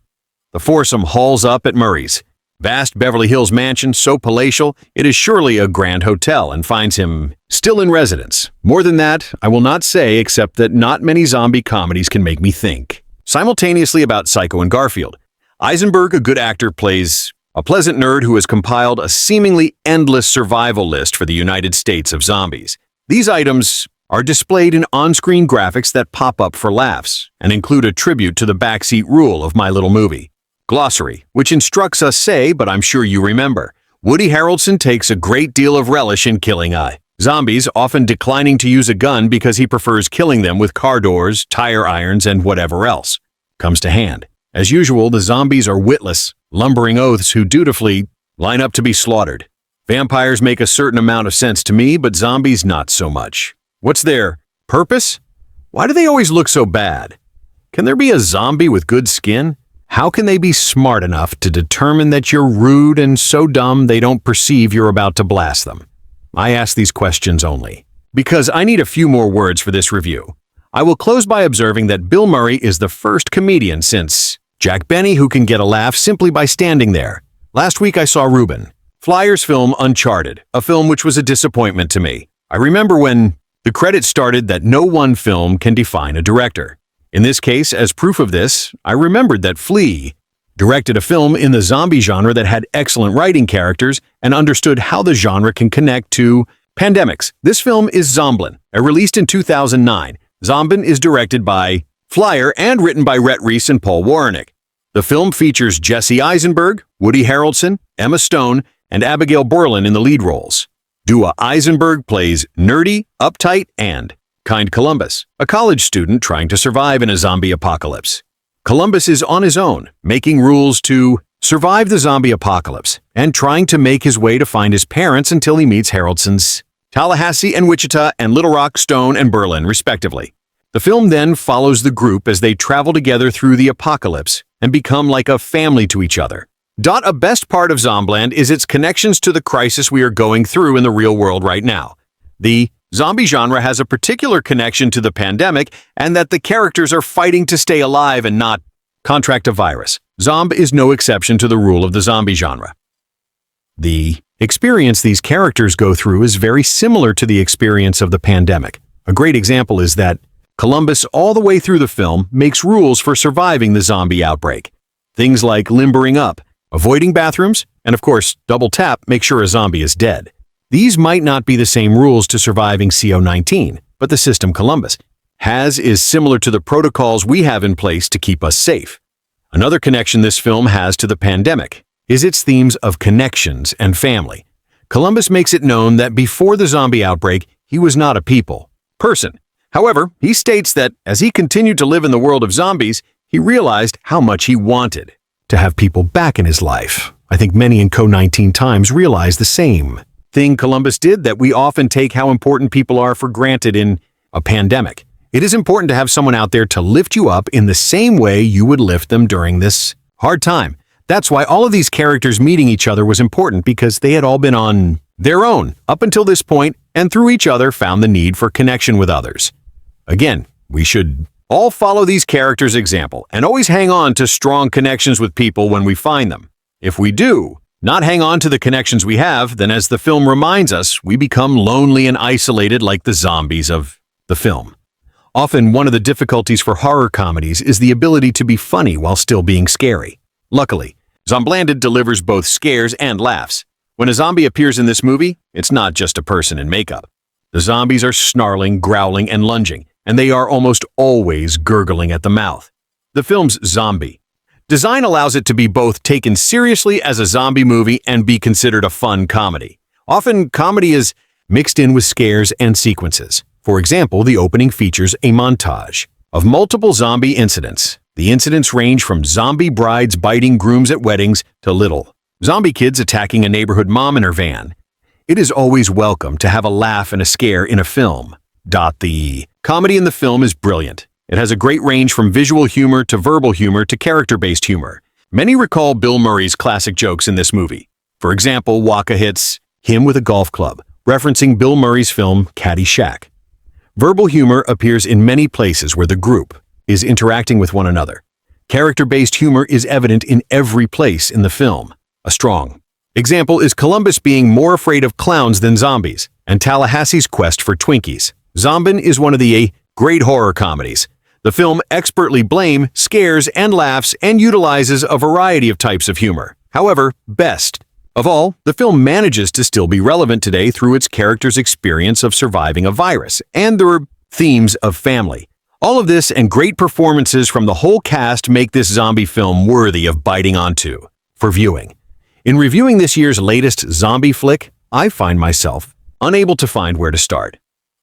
The foursome hauls up at Murray's vast Beverly Hills mansion, so palatial it is surely a grand hotel, and finds him still in residence. More than that, I will not say, except that not many zombie comedies can make me think simultaneously about Psycho and Garfield. Eisenberg, a good actor, plays a pleasant nerd who has compiled a seemingly endless survival list for the United States of zombies. These items are displayed in on-screen graphics that pop up for laughs and include a tribute to the backseat rule of My Little Movie. Glossary, which instructs us say, but I'm sure you remember, Woody Harrelson takes a great deal of relish in killing zombies, often declining to use a gun because he prefers killing them with car doors, tire irons, and whatever else comes to hand. As usual, the zombies are witless, lumbering oaths who dutifully line up to be slaughtered. Vampires make a certain amount of sense to me, but zombies not so much. What's their purpose? Why do they always look so bad? Can there be a zombie with good skin? How can they be smart enough to determine that you're rude and so dumb they don't perceive you're about to blast them? I ask these questions only because I need a few more words for this review. I will close by observing that Bill Murray is the first comedian since Jack Benny who can get a laugh simply by standing there. Last week I saw Ruben Flyer's film Uncharted, a film which was a disappointment to me. I remember when the credits started that no one film can define a director. In this case, as proof of this, I remembered that Flea directed a film in the zombie genre that had excellent writing characters and understood how the genre can connect to pandemics. This film is Zombieland, released in 2009. Zombieland is directed by Flyer and written by Rhett Reese and Paul Warenick. The film features Jesse Eisenberg, Woody Harrelson, Emma Stone, and Abigail Berlin in the lead roles. Dua Eisenberg plays nerdy, uptight, and kind Columbus, a college student trying to survive in a zombie apocalypse. Columbus is on his own, making rules to survive the zombie apocalypse and trying to make his way to find his parents until he meets Harrelson's Tallahassee and Wichita and Little Rock, Stone, and Berlin, respectively. The film then follows the group as they travel together through the apocalypse and become like a family to each other. A best part of Zombieland is its connections to the crisis we are going through in the real world right now. The zombie genre has a particular connection to the pandemic and that the characters are fighting to stay alive and not contract a virus. Zomb is no exception to the rule of the zombie genre. The experience these characters go through is very similar to the experience of the pandemic. A great example is that Columbus, all the way through the film, makes rules for surviving the zombie outbreak. Things like limbering up, avoiding bathrooms, and of course, double tap, make sure a zombie is dead. These might not be the same rules to surviving CO-19, but the system Columbus has is similar to the protocols we have in place to keep us safe. Another connection this film has to the pandemic is its themes of connections and family. Columbus makes it known that before the zombie outbreak, he was not a person. However, he states that as he continued to live in the world of zombies, he realized how much he wanted to have people back in his life. I think many in COVID-19 times realize the same thing Columbus did that we often take how important people are for granted in a pandemic. It is important to have someone out there to lift you up in the same way you would lift them during this hard time. That's why all of these characters meeting each other was important, because they had all been on their own up until this point and through each other found the need for connection with others. Again, We should all follow these characters' example and always hang on to strong connections with people when we find them. If we do not hang on to the connections we have, then as the film reminds us, we become lonely and isolated like the zombies of the film. Often, one of the difficulties for horror comedies is the ability to be funny while still being scary. Luckily, Zombieland delivers both scares and laughs. When a zombie appears in this movie, it's not just a person in makeup. The zombies are snarling, growling, and lunging, and they are almost always gurgling at the mouth. The film's zombie design allows it to be both taken seriously as a zombie movie and be considered a fun comedy. Often, comedy is mixed in with scares and sequences. For example, the opening features a montage of multiple zombie incidents. The incidents range from zombie brides biting grooms at weddings to little zombie kids attacking a neighborhood mom in her van. It is always welcome to have a laugh and a scare in a film. The comedy in the film is brilliant. It has a great range from visual humor to verbal humor to character-based humor. Many recall Bill Murray's classic jokes in this movie. For example, Waka hits him with a golf club, referencing Bill Murray's film Caddyshack. Verbal humor appears in many places where the group is interacting with one another. Character-based humor is evident in every place in the film. A strong example is Columbus being more afraid of clowns than zombies, and Tallahassee's quest for Twinkies. Zombin is one of the great horror comedies. The film expertly blames, scares, and laughs and utilizes a variety of types of humor. However, best of all, the film manages to still be relevant today through its characters' experience of surviving a virus and the themes of family. All of this and great performances from the whole cast make this zombie film worthy of biting onto for viewing. In reviewing this year's latest zombie flick, I find myself unable to find where to start.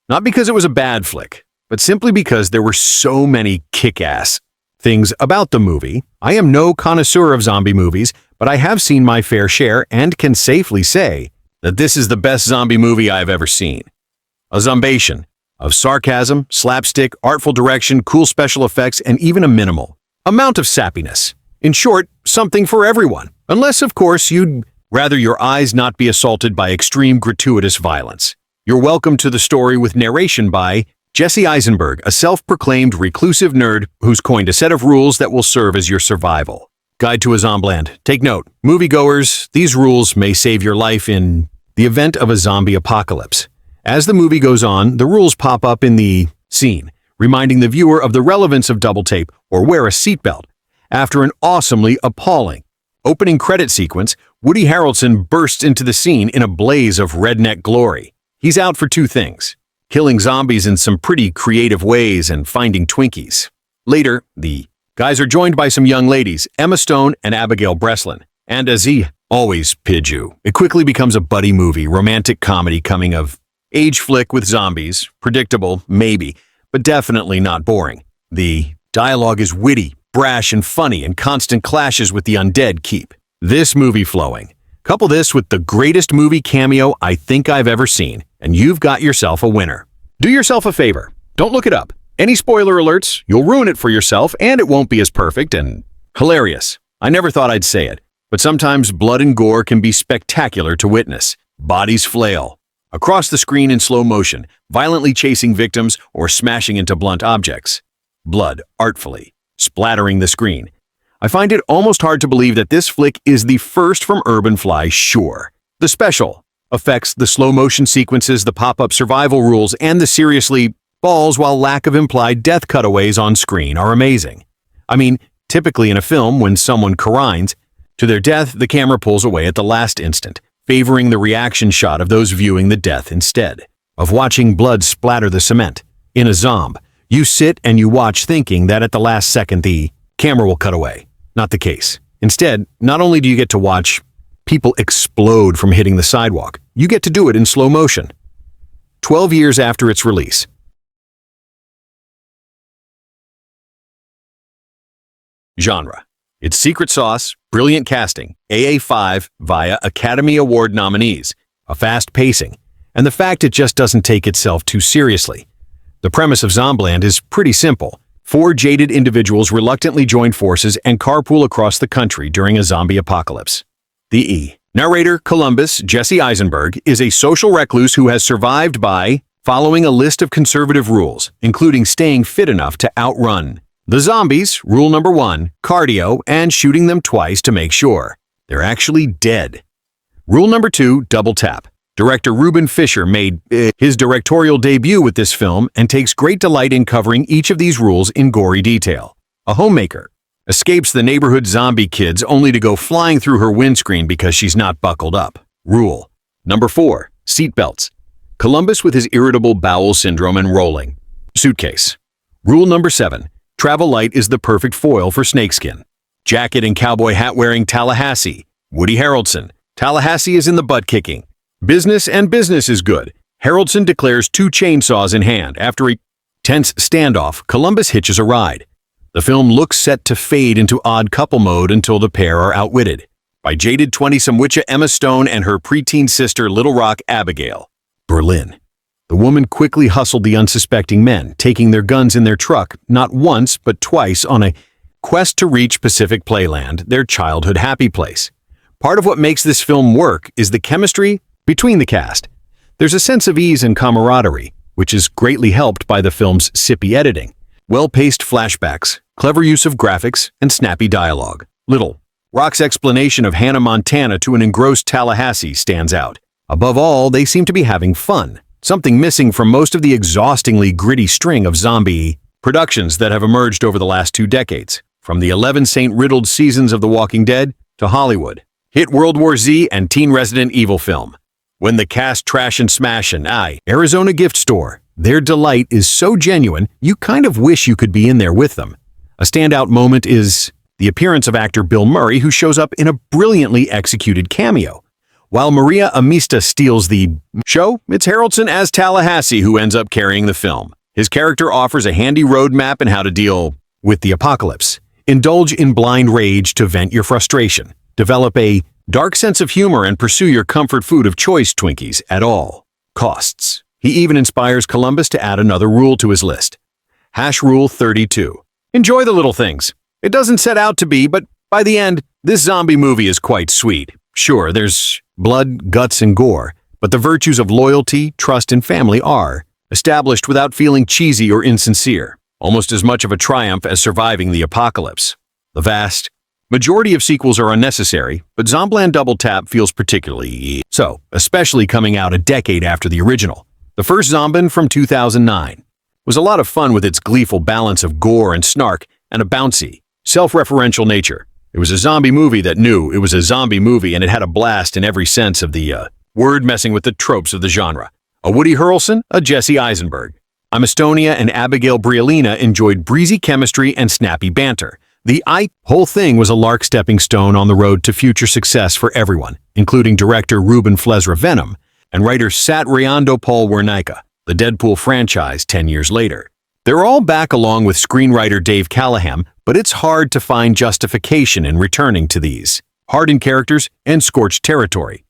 Not because it was a bad flick, but simply because there were so many kick-ass things about the movie. I am no connoisseur of zombie movies, but I have seen my fair share and can safely say that this is the best zombie movie I have ever seen. A zombation of sarcasm, slapstick, artful direction, cool special effects, and even a minimal amount of sappiness. In short, something for everyone. Unless, of course, you'd rather your eyes not be assaulted by extreme gratuitous violence. You're welcome to the story with narration by Jesse Eisenberg, a self-proclaimed reclusive nerd who's coined a set of rules that will serve as your survival guide to a Zombieland. Take note, moviegoers, these rules may save your life in the event of a zombie apocalypse. As the movie goes on, the rules pop up in the scene, reminding the viewer of the relevance of double tape or wear a seatbelt. After an awesomely appalling opening credit sequence, Woody Harrelson bursts into the scene in a blaze of redneck glory. He's out for two things: killing zombies in some pretty creative ways and finding Twinkies. Later, the guys are joined by some young ladies, Emma Stone and Abigail Breslin. And as he always Pidgey, it quickly becomes a buddy movie, romantic comedy coming of age flick with zombies. Predictable, maybe, but definitely not boring. The dialogue is witty, brash, and funny, and constant clashes with the undead keep this movie flowing. Couple this with the greatest movie cameo I think I've ever seen, and you've got yourself a winner. Do yourself a favor. Don't look it up. Any spoiler alerts, you'll ruin it for yourself, and it won't be as perfect and hilarious. I never thought I'd say it, but sometimes blood and gore can be spectacular to witness. Bodies flail across the screen in slow motion, violently chasing victims or smashing into blunt objects. Blood artfully splattering the screen. I find it almost hard to believe that this flick is the first from Urban Fly, sure. The special effects, the slow motion sequences, the pop-up survival rules, and the seriously balls while lack of implied death cutaways on screen are amazing. I mean, typically in a film, when someone carines to their death, the camera pulls away at the last instant, favoring the reaction shot of those viewing the death instead of watching blood splatter the cement. In a zomb, you sit and you watch thinking that at the last second the camera will cut away. Not the case. Instead, not only do you get to watch people explode from hitting the sidewalk, you get to do it in slow motion. 12 years after its release. Genre. Its secret sauce, brilliant casting, AA5 via Academy Award nominees, a fast pacing, and the fact it just doesn't take itself too seriously. The premise of Zombieland is pretty simple. 4 jaded individuals reluctantly join forces and carpool across the country during a zombie apocalypse. The narrator, Columbus, Jesse Eisenberg, is a social recluse who has survived by following a list of conservative rules, including staying fit enough to outrun the zombies. Rule number 1, cardio and shooting them twice to make sure they're actually dead. Rule number 2, double tap. Director Ruben Fisher made his directorial debut with this film and takes great delight in covering each of these rules in gory detail. A homemaker escapes the neighborhood zombie kids only to go flying through her windscreen because she's not buckled up. Rule number 4, seatbelts. Columbus with his irritable bowel syndrome and rolling suitcase. Rule number 7, travel light is the perfect foil for snakeskin. Jacket and cowboy hat wearing Tallahassee. Woody Harrelson. Tallahassee is in the butt kicking. Business and business is good. Harrelson declares 2 chainsaws in hand. After a tense standoff, Columbus hitches a ride. The film looks set to fade into odd couple mode until the pair are outwitted by jaded 20-some witcha Emma Stone and her preteen sister Little Rock Abigail. Berlin. The woman quickly hustled the unsuspecting men, taking their guns in their truck not once but twice on a quest to reach Pacific Playland, their childhood happy place. Part of what makes this film work is the chemistry between the cast. There's a sense of ease and camaraderie, which is greatly helped by the film's sippy editing, well-paced flashbacks, clever use of graphics, and snappy dialogue. Little Rock's explanation of Hannah Montana to an engrossed Tallahassee stands out. Above all, they seem to be having fun, something missing from most of the exhaustingly gritty string of zombie productions that have emerged over the last 2 decades, from the 11 Saint-riddled seasons of The Walking Dead to Hollywood, hit World War Z and teen Resident Evil film. When the cast trash and smash an Arizona gift store, their delight is so genuine, you kind of wish you could be in there with them. A standout moment is the appearance of actor Bill Murray, who shows up in a brilliantly executed cameo. While Maria Amista steals the show, it's Harrelson as Tallahassee who ends up carrying the film. His character offers a handy roadmap in how to deal with the apocalypse. Indulge in blind rage to vent your frustration. Develop a dark sense of humor and pursue your comfort food of choice Twinkies at all costs. He even inspires Columbus to add another rule to his list. Rule 32. Enjoy the little things. It doesn't set out to be, but by the end, this zombie movie is quite sweet. Sure, there's blood, guts, and gore, but the virtues of loyalty, trust, and family are established without feeling cheesy or insincere, almost as much of a triumph as surviving the apocalypse. The vast majority of sequels are unnecessary, but Zombieland Double Tap feels particularly so, especially coming out a decade after the original. The first Zombieland from 2009 was a lot of fun with its gleeful balance of gore and snark and a bouncy, self-referential nature. It was a zombie movie that knew it was a zombie movie, and it had a blast in every sense of the word, messing with the tropes of the genre. A Woody Harrelson, a Jesse Eisenberg. Emma Estonia and Abigail Breolina enjoyed breezy chemistry and snappy banter. The whole thing was a lark stepping stone on the road to future success for everyone, including director Ruben Flesra Venom and writer Satyriando Paul Wernicke, the Deadpool franchise 10 years later. They're all back along with screenwriter Dave Callaham, but it's hard to find justification in returning to these hardened characters and scorched territory.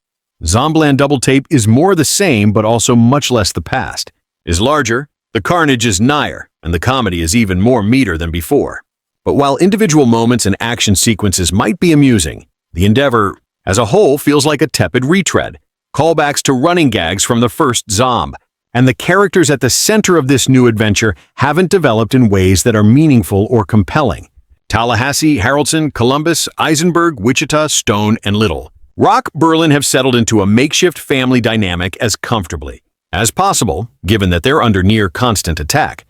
Zombieland Double Tape is more the same, but also much less the past. Is larger, the carnage is nigher, and the comedy is even more meater than before. But while individual moments and action sequences might be amusing, the endeavor as a whole feels like a tepid retread, callbacks to running gags from the first Zomb, and the characters at the center of this new adventure haven't developed in ways that are meaningful or compelling. Tallahassee, Harrelson, Columbus, Eisenberg, Wichita, Stone, and Little Rock Berlin have settled into a makeshift family dynamic as comfortably as possible, given that they're under near constant attack.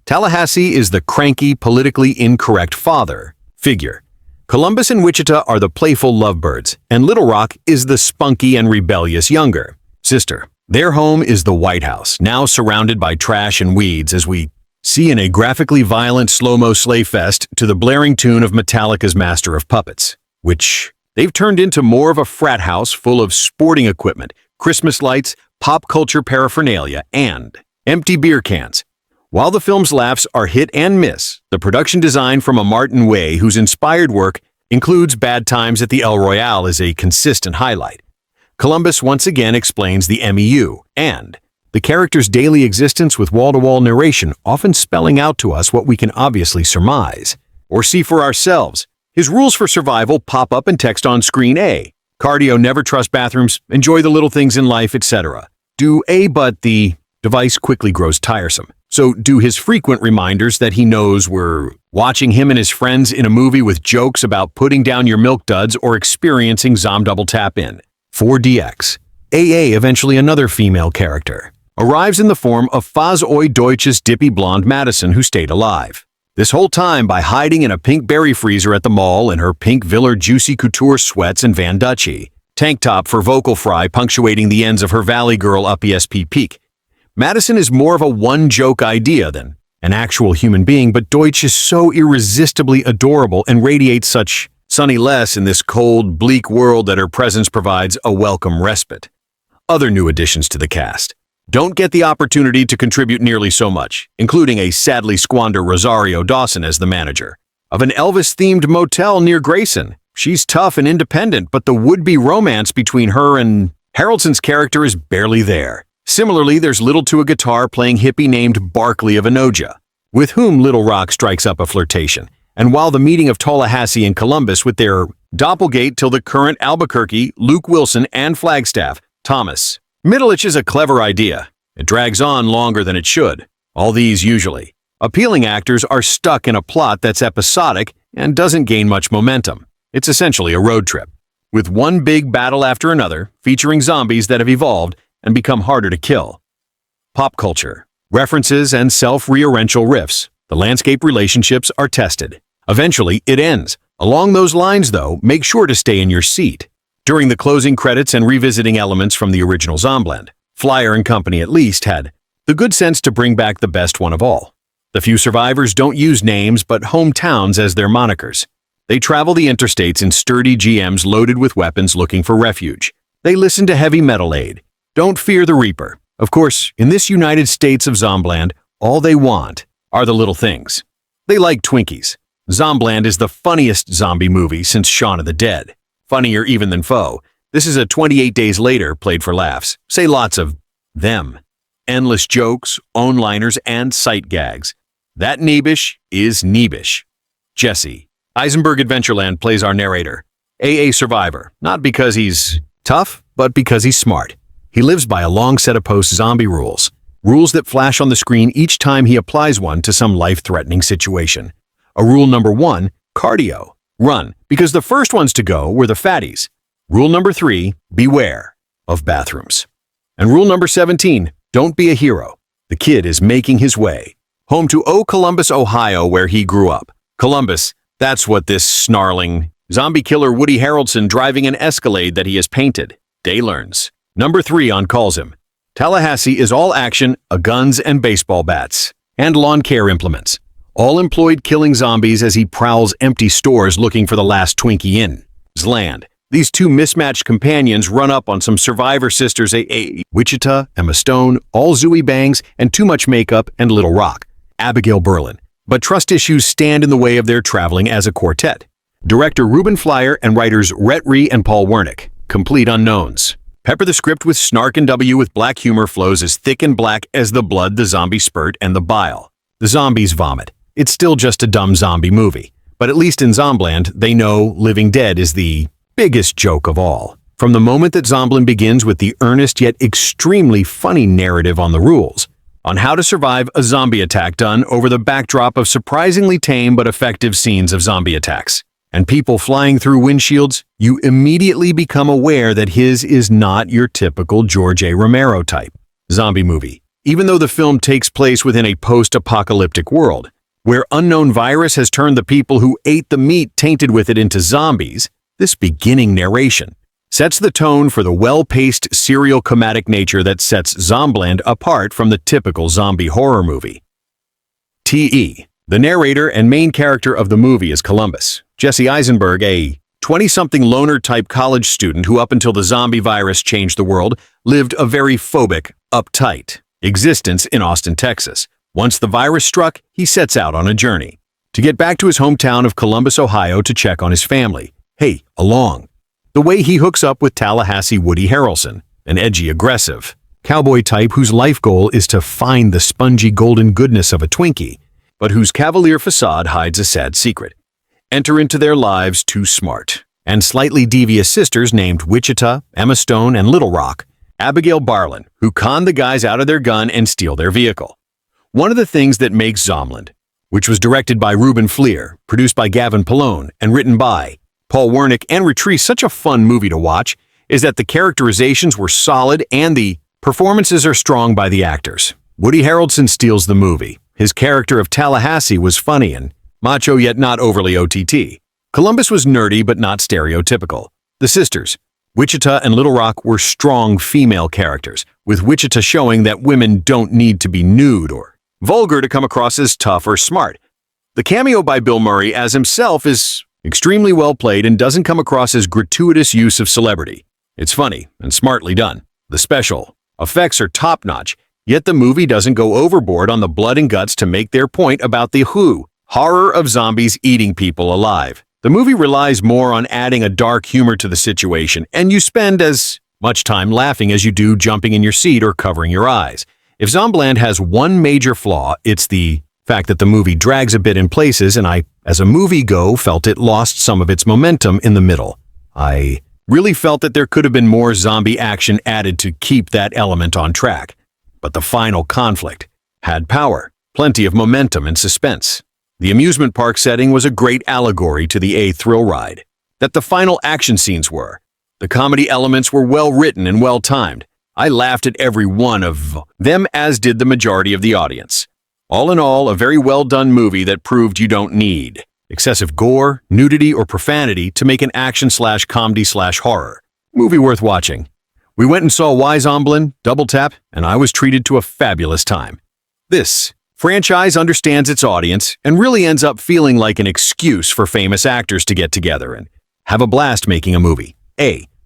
Tallahassee is the cranky, politically incorrect father figure. Columbus and Wichita are the playful lovebirds, and Little Rock is the spunky and rebellious younger sister. Their home is the White House, now surrounded by trash and weeds, as we see in a graphically violent slow-mo sleigh fest to the blaring tune of Metallica's Master of Puppets, which they've turned into more of a frat house full of sporting equipment, Christmas lights, pop culture paraphernalia, and empty beer cans. While the film's laughs are hit and miss, the production design from a Martin Way, whose inspired work includes Bad Times at the El Royale, is a consistent highlight. Columbus once again explains the MEU and the character's daily existence with wall-to-wall narration, often spelling out to us what we can obviously surmise or see for ourselves. His rules for survival pop up in text on screen: cardio, never trust bathrooms, enjoy the little things in life, etc. Do but the device quickly grows tiresome. So do his frequent reminders that he knows we're watching him and his friends in a movie with jokes about putting down your milk duds or experiencing Zom double tap in. 4DX. AA, eventually another female character, arrives in the form of Faz oi Deutsches dippy blonde Madison who stayed alive. This whole time by hiding in a pink berry freezer at the mall in her pink Viller Juicy Couture sweats and Van Dutchie. Tank top for vocal fry punctuating the ends of her Valley Girl up ESP peak. Madison is more of a one-joke idea than an actual human being, but Deutsch is so irresistibly adorable and radiates such sunnyless in this cold, bleak world that her presence provides a welcome respite. Other new additions to the cast don't get the opportunity to contribute nearly so much, including a sadly squander Rosario Dawson as the manager of an Elvis-themed motel near Grayson. She's tough and independent, but the would-be romance between her and Harrelson's character is barely there. Similarly, there's little to a guitar-playing hippie named Barkley of Anoja, with whom Little Rock strikes up a flirtation. And while the meeting of Tallahassee and Columbus with their doppelgate till the current Albuquerque, Luke Wilson, and Flagstaff, Thomas Middleditch is a clever idea. It drags on longer than it should. All these usually appealing actors are stuck in a plot that's episodic and doesn't gain much momentum. It's essentially a road trip, with one big battle after another, featuring zombies that have evolved and become harder to kill. Pop culture, references and self-referential riffs. The landscape relationships are tested. Eventually, it ends. Along those lines, though, make sure to stay in your seat. During the closing credits and revisiting elements from the original Zombieland, Flyer and company at least had the good sense to bring back the best one of all. The few survivors don't use names but hometowns as their monikers. They travel the interstates in sturdy GMs loaded with weapons looking for refuge. They listen to heavy metal aid. Don't fear the Reaper. Of course, in this United States of Zombieland, all they want are the little things. They like Twinkies. Zombieland is the funniest zombie movie since Shaun of the Dead. Funnier even than Foe. This is a 28 Days Later played for laughs. Say lots of them. Endless jokes, own-liners, and sight gags. That Neebish is Neebish. Jesse. Eisenberg Adventureland plays our narrator. AA survivor. Not because he's tough, but because he's smart. He lives by a long set of post-zombie rules. Rules that flash on the screen each time he applies one to some life-threatening situation. A rule number 1, cardio. Run, because the first ones to go were the fatties. Rule number 3, beware of bathrooms. And rule number 17, don't be a hero. The kid is making his way home to Columbus, Ohio, where he grew up. Columbus, that's what this snarling zombie killer Woody Harrelson driving an Escalade that he has painted. Day learns. Number 3 on calls him. Tallahassee is all action, guns and baseball bats, and lawn care implements. All employed killing zombies as he prowls empty stores looking for the last Twinkie in his land. These two mismatched companions run up on some survivor sisters, Wichita, Emma Stone, all Zooey Bangs, and too much makeup, and Little Rock, Abigail Berlin. But trust issues stand in the way of their traveling as a quartet. Director Ruben Flyer and writers Rhett Ree and Paul Wernick, complete unknowns. Pepper the script with snark and W with black humor flows as thick and black as the blood the zombies spurt and the bile the zombies vomit. It's still just a dumb zombie movie, but at least in Zombieland, they know Living Dead is the biggest joke of all. From the moment that Zombieland begins with the earnest yet extremely funny narrative on the rules, on how to survive a zombie attack done over the backdrop of surprisingly tame but effective scenes of zombie attacks, and people flying through windshields, you immediately become aware that his is not your typical George A. Romero type zombie movie. Even though the film takes place within a post-apocalyptic world, where unknown virus has turned the people who ate the meat tainted with it into zombies, this beginning narration sets the tone for the well-paced serial comedic nature that sets Zombieland apart from the typical zombie horror movie. T.E. The narrator and main character of the movie is Columbus, Jesse Eisenberg, a 20-something loner-type college student who up until the zombie virus changed the world, lived a very phobic, uptight existence in Austin, Texas. Once the virus struck, he sets out on a journey to get back to his hometown of Columbus, Ohio to check on his family. Hey, along the way he hooks up with Tallahassee Woody Harrelson, an edgy, aggressive cowboy type whose life goal is to find the spongy golden goodness of a Twinkie, but whose cavalier facade hides a sad secret. Enter into their lives two smart and slightly devious sisters named Wichita, Emma Stone, and Little Rock, Abigail Barlin, who conned the guys out of their gun and steal their vehicle. One of the things that makes Zombieland, which was directed by Ruben Fleer, produced by Gavin Pallone, and written by Paul Wernick and Retrice, such a fun movie to watch, is that the characterizations were solid and the performances are strong by the actors. Woody Harrelson steals the movie. His character of Tallahassee was funny and macho yet not overly OTT. Columbus was nerdy but not stereotypical. The sisters, Wichita and Little Rock, were strong female characters, with Wichita showing that women don't need to be nude or vulgar to come across as tough or smart. The cameo by Bill Murray as himself is extremely well played and doesn't come across as gratuitous use of celebrity. It's funny and smartly done. The special effects are top-notch, yet the movie doesn't go overboard on the blood and guts to make their point about the horror of zombies eating people alive. The movie relies more on adding a dark humor to the situation, and you spend as much time laughing as you do jumping in your seat or covering your eyes. If Zombieland has one major flaw, it's the fact that the movie drags a bit in places, and I, as a moviegoer, felt it lost some of its momentum in the middle. I really felt that there could have been more zombie action added to keep that element on track. But the final conflict had power, plenty of momentum and suspense. The amusement park setting was a great allegory to the thrill ride that the final action scenes were. The comedy elements were well written and well timed. I laughed at every one of them, as did the majority of the audience. All in all, a very well done movie that proved you don't need excessive gore, nudity, or profanity to make an action/comedy/horror movie worth watching. We went and saw Why Zombieland, Double Tap, and I was treated to a fabulous time. This franchise understands its audience and really ends up feeling like an excuse for famous actors to get together and have a blast making a movie.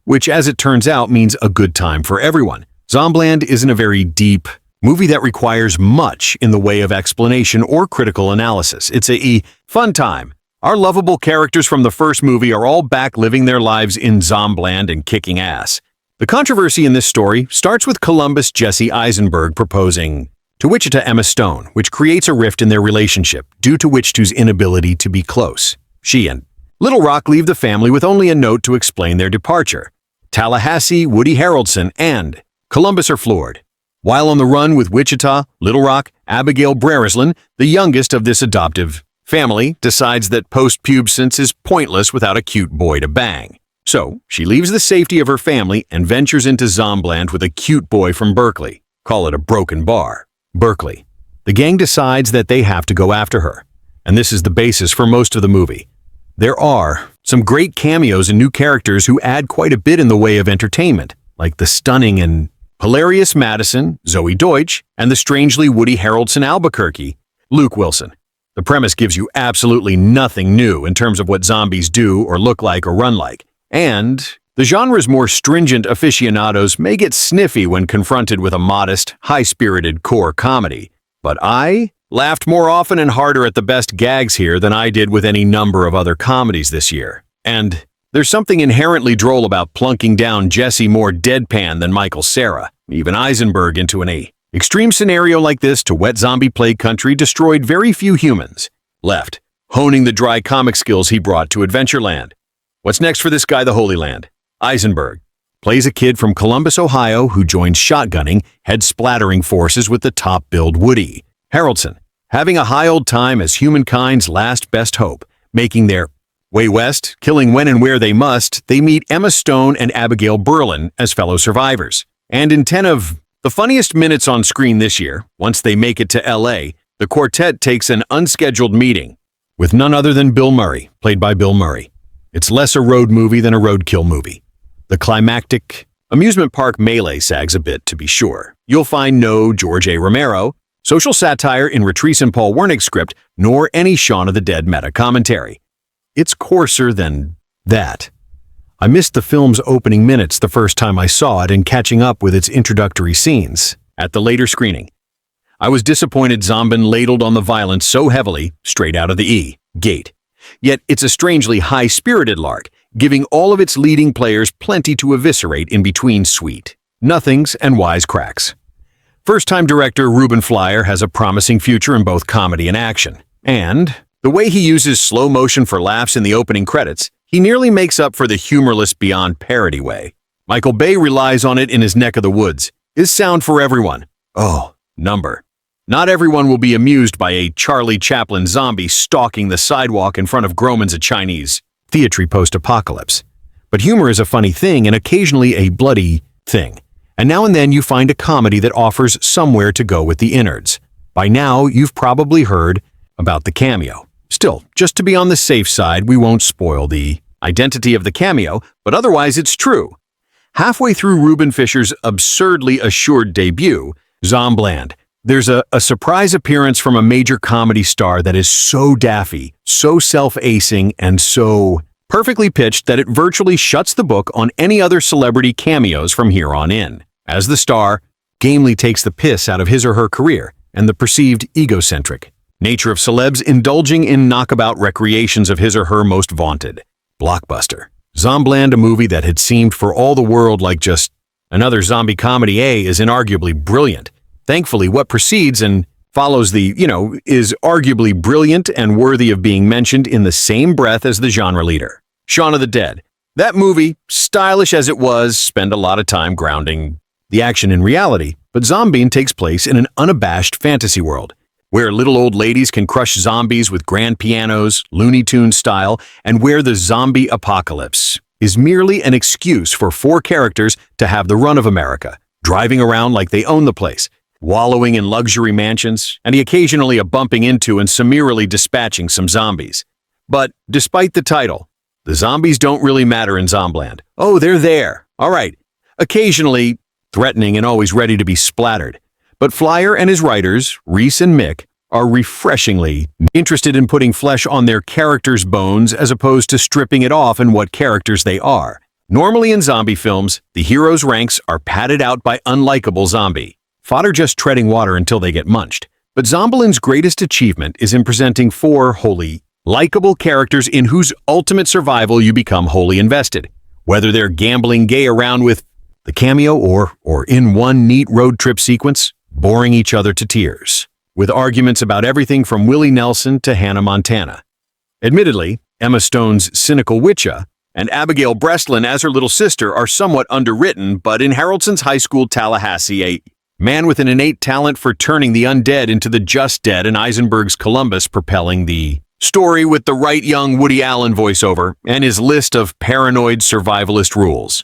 Which, as it turns out, means a good time for everyone. Zombieland isn't a very deep movie that requires much in the way of explanation or critical analysis. It's a fun time. Our lovable characters from the first movie are all back living their lives in Zombieland and kicking ass. The controversy in this story starts with Columbus Jesse Eisenberg proposing to Wichita Emma Stone, which creates a rift in their relationship due to Wichita's inability to be close. She and Little Rock leave the family with only a note to explain their departure. Tallahassee, Woody Harrelson, and Columbus are floored. While on the run with Wichita, Little Rock, Abigail Breslin, the youngest of this adoptive family, decides that post-pubescence is pointless without a cute boy to bang. So, she leaves the safety of her family and ventures into Zombieland with a cute boy from Berkeley. Call it a broken bar. Berkeley. The gang decides that they have to go after her, and this is the basis for most of the movie. There are some great cameos and new characters who add quite a bit in the way of entertainment, like the stunning and hilarious Madison, Zoe Deutsch, and the strangely Woody Harrelson Albuquerque, Luke Wilson. The premise gives you absolutely nothing new in terms of what zombies do or look like or run like, and the genre's more stringent aficionados may get sniffy when confronted with a modest, high-spirited core comedy. But I laughed more often and harder at the best gags here than I did with any number of other comedies this year. And there's something inherently droll about plunking down Jesse more deadpan than Michael Cera. Even Eisenberg into an extreme scenario like this to wet zombie plague country destroyed very few humans left, honing the dry comic skills he brought to Adventureland. What's next for this guy, the Holy Land? Eisenberg plays a kid from Columbus, Ohio, who joins shotgunning, head-splattering forces with the top-billed Woody Harrelson, having a high old time as humankind's last best hope, making their way west, killing when and where they must. They meet Emma Stone and Abigail Berlin as fellow survivors. And in 10 of the funniest minutes on screen this year, once they make it to L.A., the quartet takes an unscheduled meeting with none other than Bill Murray, played by Bill Murray. It's less a road movie than a roadkill movie. The climactic amusement park melee sags a bit, to be sure. You'll find no George A. Romero, social satire in Retrice and Paul Wernick's script, nor any Shaun of the Dead meta-commentary. It's coarser than that. I missed the film's opening minutes the first time I saw it and catching up with its introductory scenes at the later screening. I was disappointed Zombieland ladled on the violence so heavily straight out of the gate. Yet it's a strangely high-spirited lark, giving all of its leading players plenty to eviscerate in between sweet nothings and wise cracks. First-time director Ruben Fleer has a promising future in both comedy and action. And the way he uses slow motion for laughs in the opening credits, he nearly makes up for the humorless beyond parody way. Michael Bay relies on it in his neck of the woods. Is sound for everyone. Oh, number. Not everyone will be amused by a Charlie Chaplin zombie stalking the sidewalk in front of Groman's A Chinese Theatre post-apocalypse. But humor is a funny thing and occasionally a bloody thing. And now and then you find a comedy that offers somewhere to go with the innards. By now, you've probably heard about the cameo. Still, just to be on the safe side, we won't spoil the identity of the cameo, but otherwise it's true. Halfway through Ruben Fischer's absurdly assured debut, Zombieland, there's a surprise appearance from a major comedy star that is so daffy, so self-acing, and so perfectly pitched that it virtually shuts the book on any other celebrity cameos from here on in. As the star, gamely takes the piss out of his or her career and the perceived egocentric nature of celebs indulging in knockabout recreations of his or her most vaunted blockbuster. Zombieland, a movie that had seemed for all the world like just another zombie comedy, is inarguably brilliant. Thankfully, what precedes and follows is arguably brilliant and worthy of being mentioned in the same breath as the genre leader, Shaun of the Dead. That movie, stylish as it was, spent a lot of time grounding the action in reality, but Zombieland takes place in an unabashed fantasy world, where little old ladies can crush zombies with grand pianos, Looney Tunes style, and where the zombie apocalypse is merely an excuse for four characters to have the run of America, driving around like they own the place, wallowing in luxury mansions, and occasionally a bumping into and summarily dispatching some zombies. But despite the title, the zombies don't really matter in Zombieland. Oh, they're there. All right. Occasionally threatening and always ready to be splattered. But Flyer and his writers, Reese and Mick, are refreshingly interested in putting flesh on their characters' bones as opposed to stripping it off in what characters they are. Normally in zombie films, the hero's ranks are padded out by unlikable zombie fodder just treading water until they get munched. But Zombieland's greatest achievement is in presenting four wholly likable characters in whose ultimate survival you become wholly invested, whether they're gambling gay around with the cameo or in one neat road trip sequence, boring each other to tears, with arguments about everything from Willie Nelson to Hannah Montana. Admittedly, Emma Stone's cynical Witcha and Abigail Breslin as her little sister are somewhat underwritten, but in Harrelson's high school Tallahassee, a man with an innate talent for turning the undead into the just dead, and Eisenberg's Columbus propelling the story with the right young Woody Allen voiceover and his list of paranoid survivalist rules.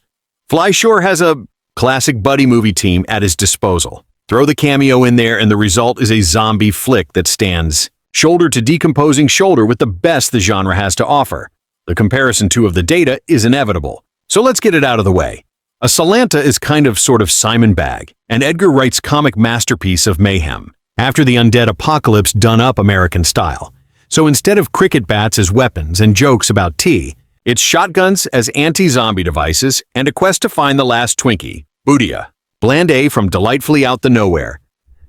Fly Shore has a classic buddy movie team at his disposal. Throw the cameo in there and the result is a zombie flick that stands shoulder to decomposing shoulder with the best the genre has to offer. The comparison too of the data is inevitable. So let's get it out of the way. A Salanta is kind of sort of Simon Bagg, and Edgar Wright's comic masterpiece of mayhem, after the undead apocalypse done up American style. So instead of cricket bats as weapons and jokes about tea, it's shotguns as anti-zombie devices and a quest to find the last Twinkie, Boodia. Bland A from delightfully out the nowhere.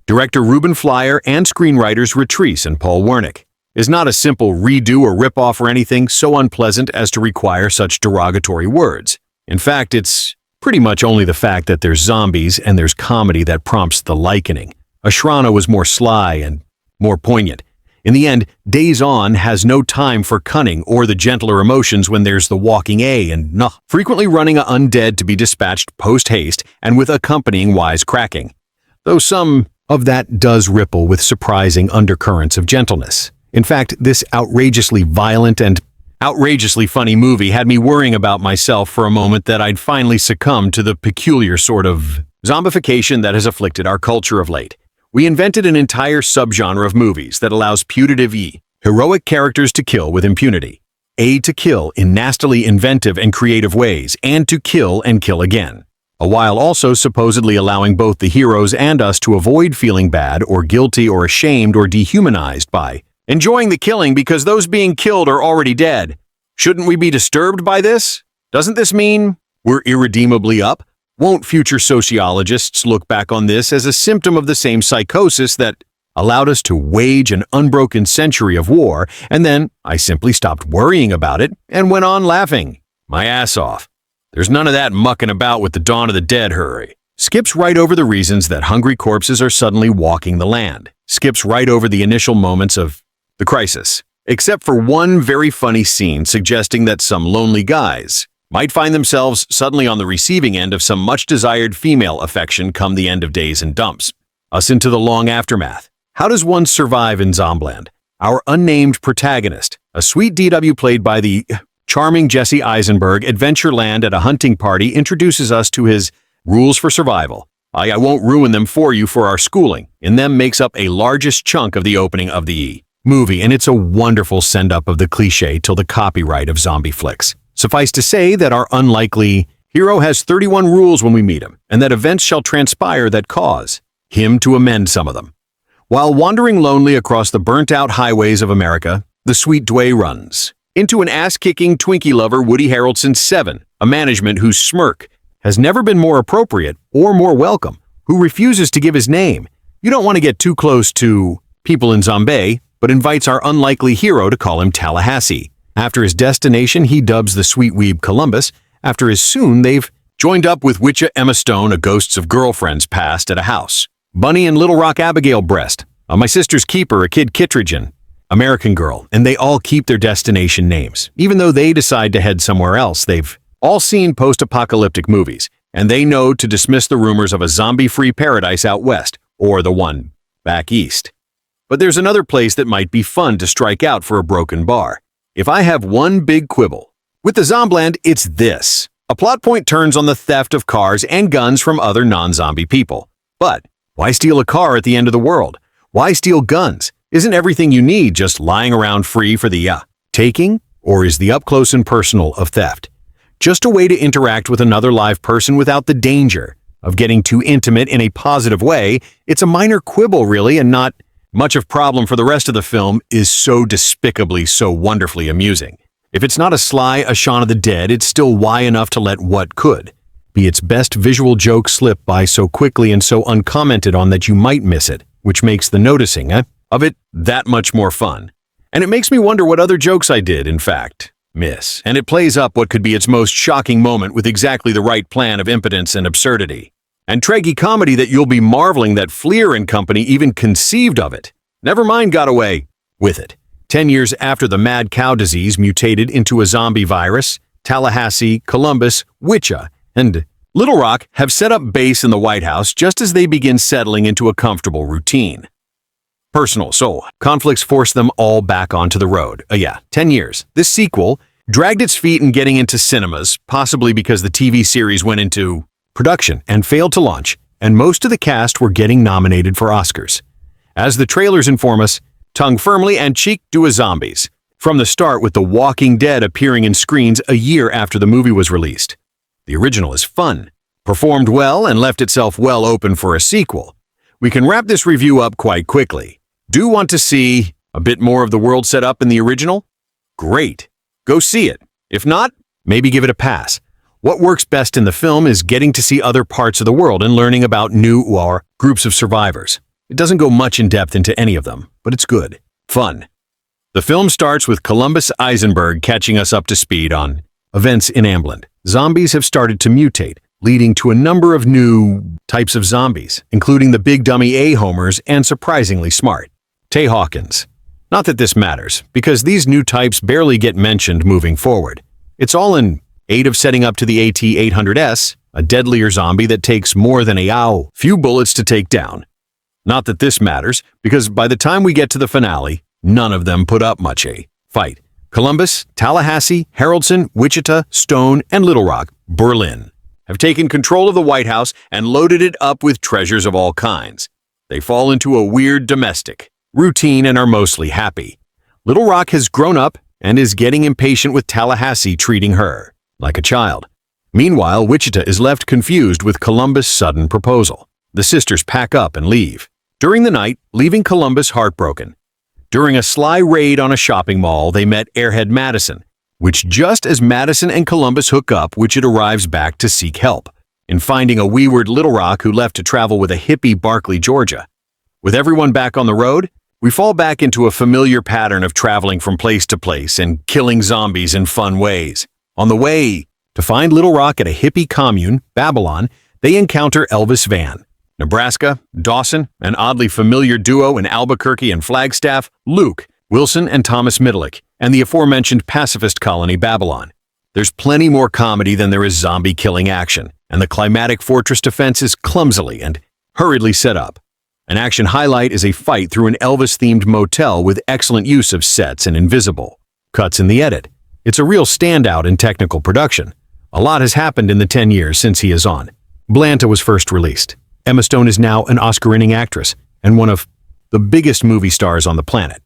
Director Ruben Flyer and screenwriters Retrice and Paul Wernick is not a simple redo or ripoff or anything so unpleasant as to require such derogatory words. In fact, it's pretty much only the fact that there's zombies and there's comedy that prompts the likening. Ashrana was more sly and more poignant. In the end, Days On has no time for cunning or the gentler emotions when there's the walking A and nah, frequently running a undead to be dispatched post-haste and with accompanying wisecracking. Though some of that does ripple with surprising undercurrents of gentleness. In fact, this outrageously violent and outrageously funny movie had me worrying about myself for a moment that I'd finally succumb to the peculiar sort of zombification that has afflicted our culture of late. We invented an entire subgenre of movies that allows putative heroic characters to kill with impunity. To kill in nastily inventive and creative ways, and to kill and kill again. While also supposedly allowing both the heroes and us to avoid feeling bad or guilty or ashamed or dehumanized by enjoying the killing because those being killed are already dead. Shouldn't we be disturbed by this? Doesn't this mean we're irredeemably up? Won't future sociologists look back on this as a symptom of the same psychosis that allowed us to wage an unbroken century of war, and then I simply stopped worrying about it and went on laughing my ass off? There's none of that mucking about with the Dawn of the Dead hurry. Skips right over the reasons that hungry corpses are suddenly walking the land. Skips right over the initial moments of the crisis, except for one very funny scene suggesting that some lonely guys might find themselves suddenly on the receiving end of some much-desired female affection come the end of days and dumps us into the long aftermath. How does one survive in Zombieland? Our unnamed protagonist, a sweet DW played by the charming Jesse Eisenberg, Adventureland at a hunting party, introduces us to his rules for survival. I won't ruin them for you for our schooling. In them makes up a largest chunk of the opening of the movie, and it's a wonderful send-up of the cliché till the copyright of zombie flicks. Suffice to say that our unlikely hero has 31 rules when we meet him, and that events shall transpire that cause him to amend some of them. While wandering lonely across the burnt-out highways of America, the sweet Dway runs into an ass-kicking Twinkie lover Woody Harrelson 7, a management whose smirk has never been more appropriate or more welcome, who refuses to give his name. You don't want to get too close to people in Zombie, but invites our unlikely hero to call him Tallahassee. After his destination, he dubs the sweet weeb Columbus. After his soon, they've joined up with Witcha Emma Stone, a ghosts of girlfriends past at a house. Bunny and Little Rock Abigail Breast, my sister's keeper, a kid Kittredge, American Girl, and they all keep their destination names. Even though they decide to head somewhere else, they've all seen post-apocalyptic movies, and they know to dismiss the rumors of a zombie-free paradise out west, or the one back east. But there's another place that might be fun to strike out for a broken bar. If I have one big quibble with the Zombieland, it's this. A plot point turns on the theft of cars and guns from other non-zombie people. But why steal a car at the end of the world? Why steal guns? Isn't everything you need just lying around free for the taking? Or is the up-close and personal of theft just a way to interact with another live person without the danger of getting too intimate in a positive way? It's a minor quibble, really, and not much of problem for the rest of the film is so despicably, so wonderfully amusing. If it's not a sly a Shaun of the Dead, it's still why enough to let what could be its best visual joke slip by so quickly and so uncommented on that you might miss it, which makes the noticing of it that much more fun. And it makes me wonder what other jokes I did, in fact, miss. And it plays up what could be its most shocking moment with exactly the right plan of impotence and absurdity. And tragi-comedy that you'll be marveling that Fleer and company even conceived of it. Never mind got away with it. 10 years after the mad cow disease mutated into a zombie virus, Tallahassee, Columbus, Witcha, and Little Rock have set up base in the White House just as they begin settling into a comfortable routine. Personal, so conflicts force them all back onto the road. 10 years. This sequel dragged its feet in getting into cinemas, possibly because the TV series went into production and failed to launch, and most of the cast were getting nominated for Oscars. As the trailers inform us, tongue firmly and cheek to a zombies. From the start, with The Walking Dead appearing in screens a year after the movie was released. The original is fun, performed well, and left itself well open for a sequel. We can wrap this review up quite quickly. Do want to see a bit more of the world set up in the original? Great. Go see it. If not, maybe give it a pass. What works best in the film is getting to see other parts of the world and learning about new or groups of survivors. It doesn't go much in depth into any of them, but it's good. Fun. The film starts with Columbus Eisenberg catching us up to speed on events in Zombieland. Zombies have started to mutate, leading to a number of new types of zombies, including the big dummy A-homers and surprisingly smart Tay Hawkins. Not that this matters, because these new types barely get mentioned moving forward. It's all in aid of setting up to the AT-800S, a deadlier zombie that takes more than a few bullets to take down. Not that this matters, because by the time we get to the finale, none of them put up much a fight. Columbus, Tallahassee, Harrelson, Wichita, Stone, and Little Rock, Berlin, have taken control of the White House and loaded it up with treasures of all kinds. They fall into a weird domestic routine and are mostly happy. Little Rock has grown up and is getting impatient with Tallahassee treating her like a child. Meanwhile, Wichita is left confused with Columbus' sudden proposal. The sisters pack up and leave. During the night, leaving Columbus heartbroken. During a sly raid on a shopping mall, they met Airhead Madison, which just as Madison and Columbus hook up, Wichita arrives back to seek help in finding a wayward Little Rock who left to travel with a hippie Barkley, Georgia. With everyone back on the road, we fall back into a familiar pattern of traveling from place to place and killing zombies in fun ways. On the way to find Little Rock at a hippie commune, Babylon, they encounter Elvis Van. Nebraska, Dawson, an oddly familiar duo in Albuquerque and Flagstaff, Luke, Wilson and Thomas Middlick, and the aforementioned pacifist colony Babylon. There's plenty more comedy than there is zombie-killing action, and the climatic fortress defense is clumsily and hurriedly set up. An action highlight is a fight through an Elvis-themed motel with excellent use of sets and invisible cuts in the edit. It's a real standout in technical production. A lot has happened in the 10 years since he is on. Blanta was first released. Emma Stone is now an Oscar-winning actress and one of the biggest movie stars on the planet.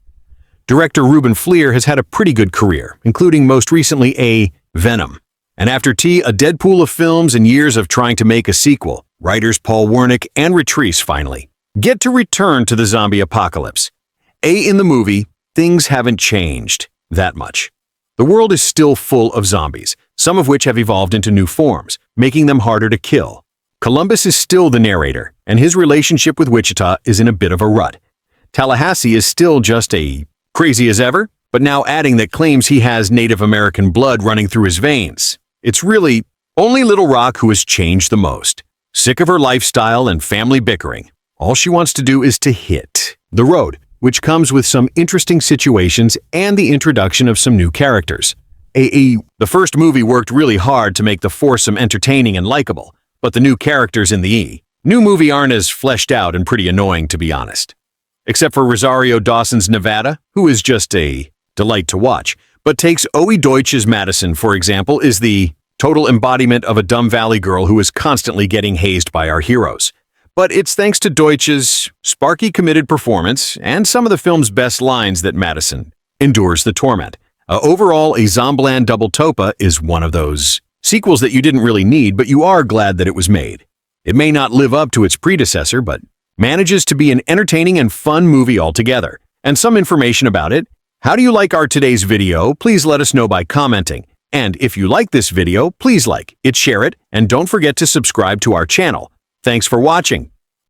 Director Ruben Fleer has had a pretty good career, including most recently a Venom. And after T, a Deadpool of films and years of trying to make a sequel, writers Paul Wernick and Retrice finally get to return to the zombie apocalypse. In the movie, things haven't changed that much. The world is still full of zombies, some of which have evolved into new forms, making them harder to kill. Columbus is still the narrator, and his relationship with Wichita is in a bit of a rut. Tallahassee is still just a crazy as ever, but now adding that claims he has Native American blood running through his veins. It's really only Little Rock who has changed the most. Sick of her lifestyle and family bickering, all she wants to do is to hit the road, which comes with some interesting situations and the introduction of some new characters. The first movie worked really hard to make the foursome entertaining and likable, but the new characters in the new movie aren't as fleshed out and pretty annoying, to be honest. Except for Rosario Dawson's Nevada, who is just a delight to watch, but takes Owe Deutsch's Madison, for example, is the total embodiment of a dumb valley girl who is constantly getting hazed by our heroes. But it's thanks to Deutsch's sparky, committed performance and some of the film's best lines that Madison endures the torment. Overall, a Zombieland Double Topa is one of those sequels that you didn't really need, but you are glad that it was made. It may not live up to its predecessor, but manages to be an entertaining and fun movie altogether. And some information about it. How do you like our today's video? Please let us know by commenting. And if you like this video, please like it, share it, and don't forget to subscribe to our channel. Thanks for watching.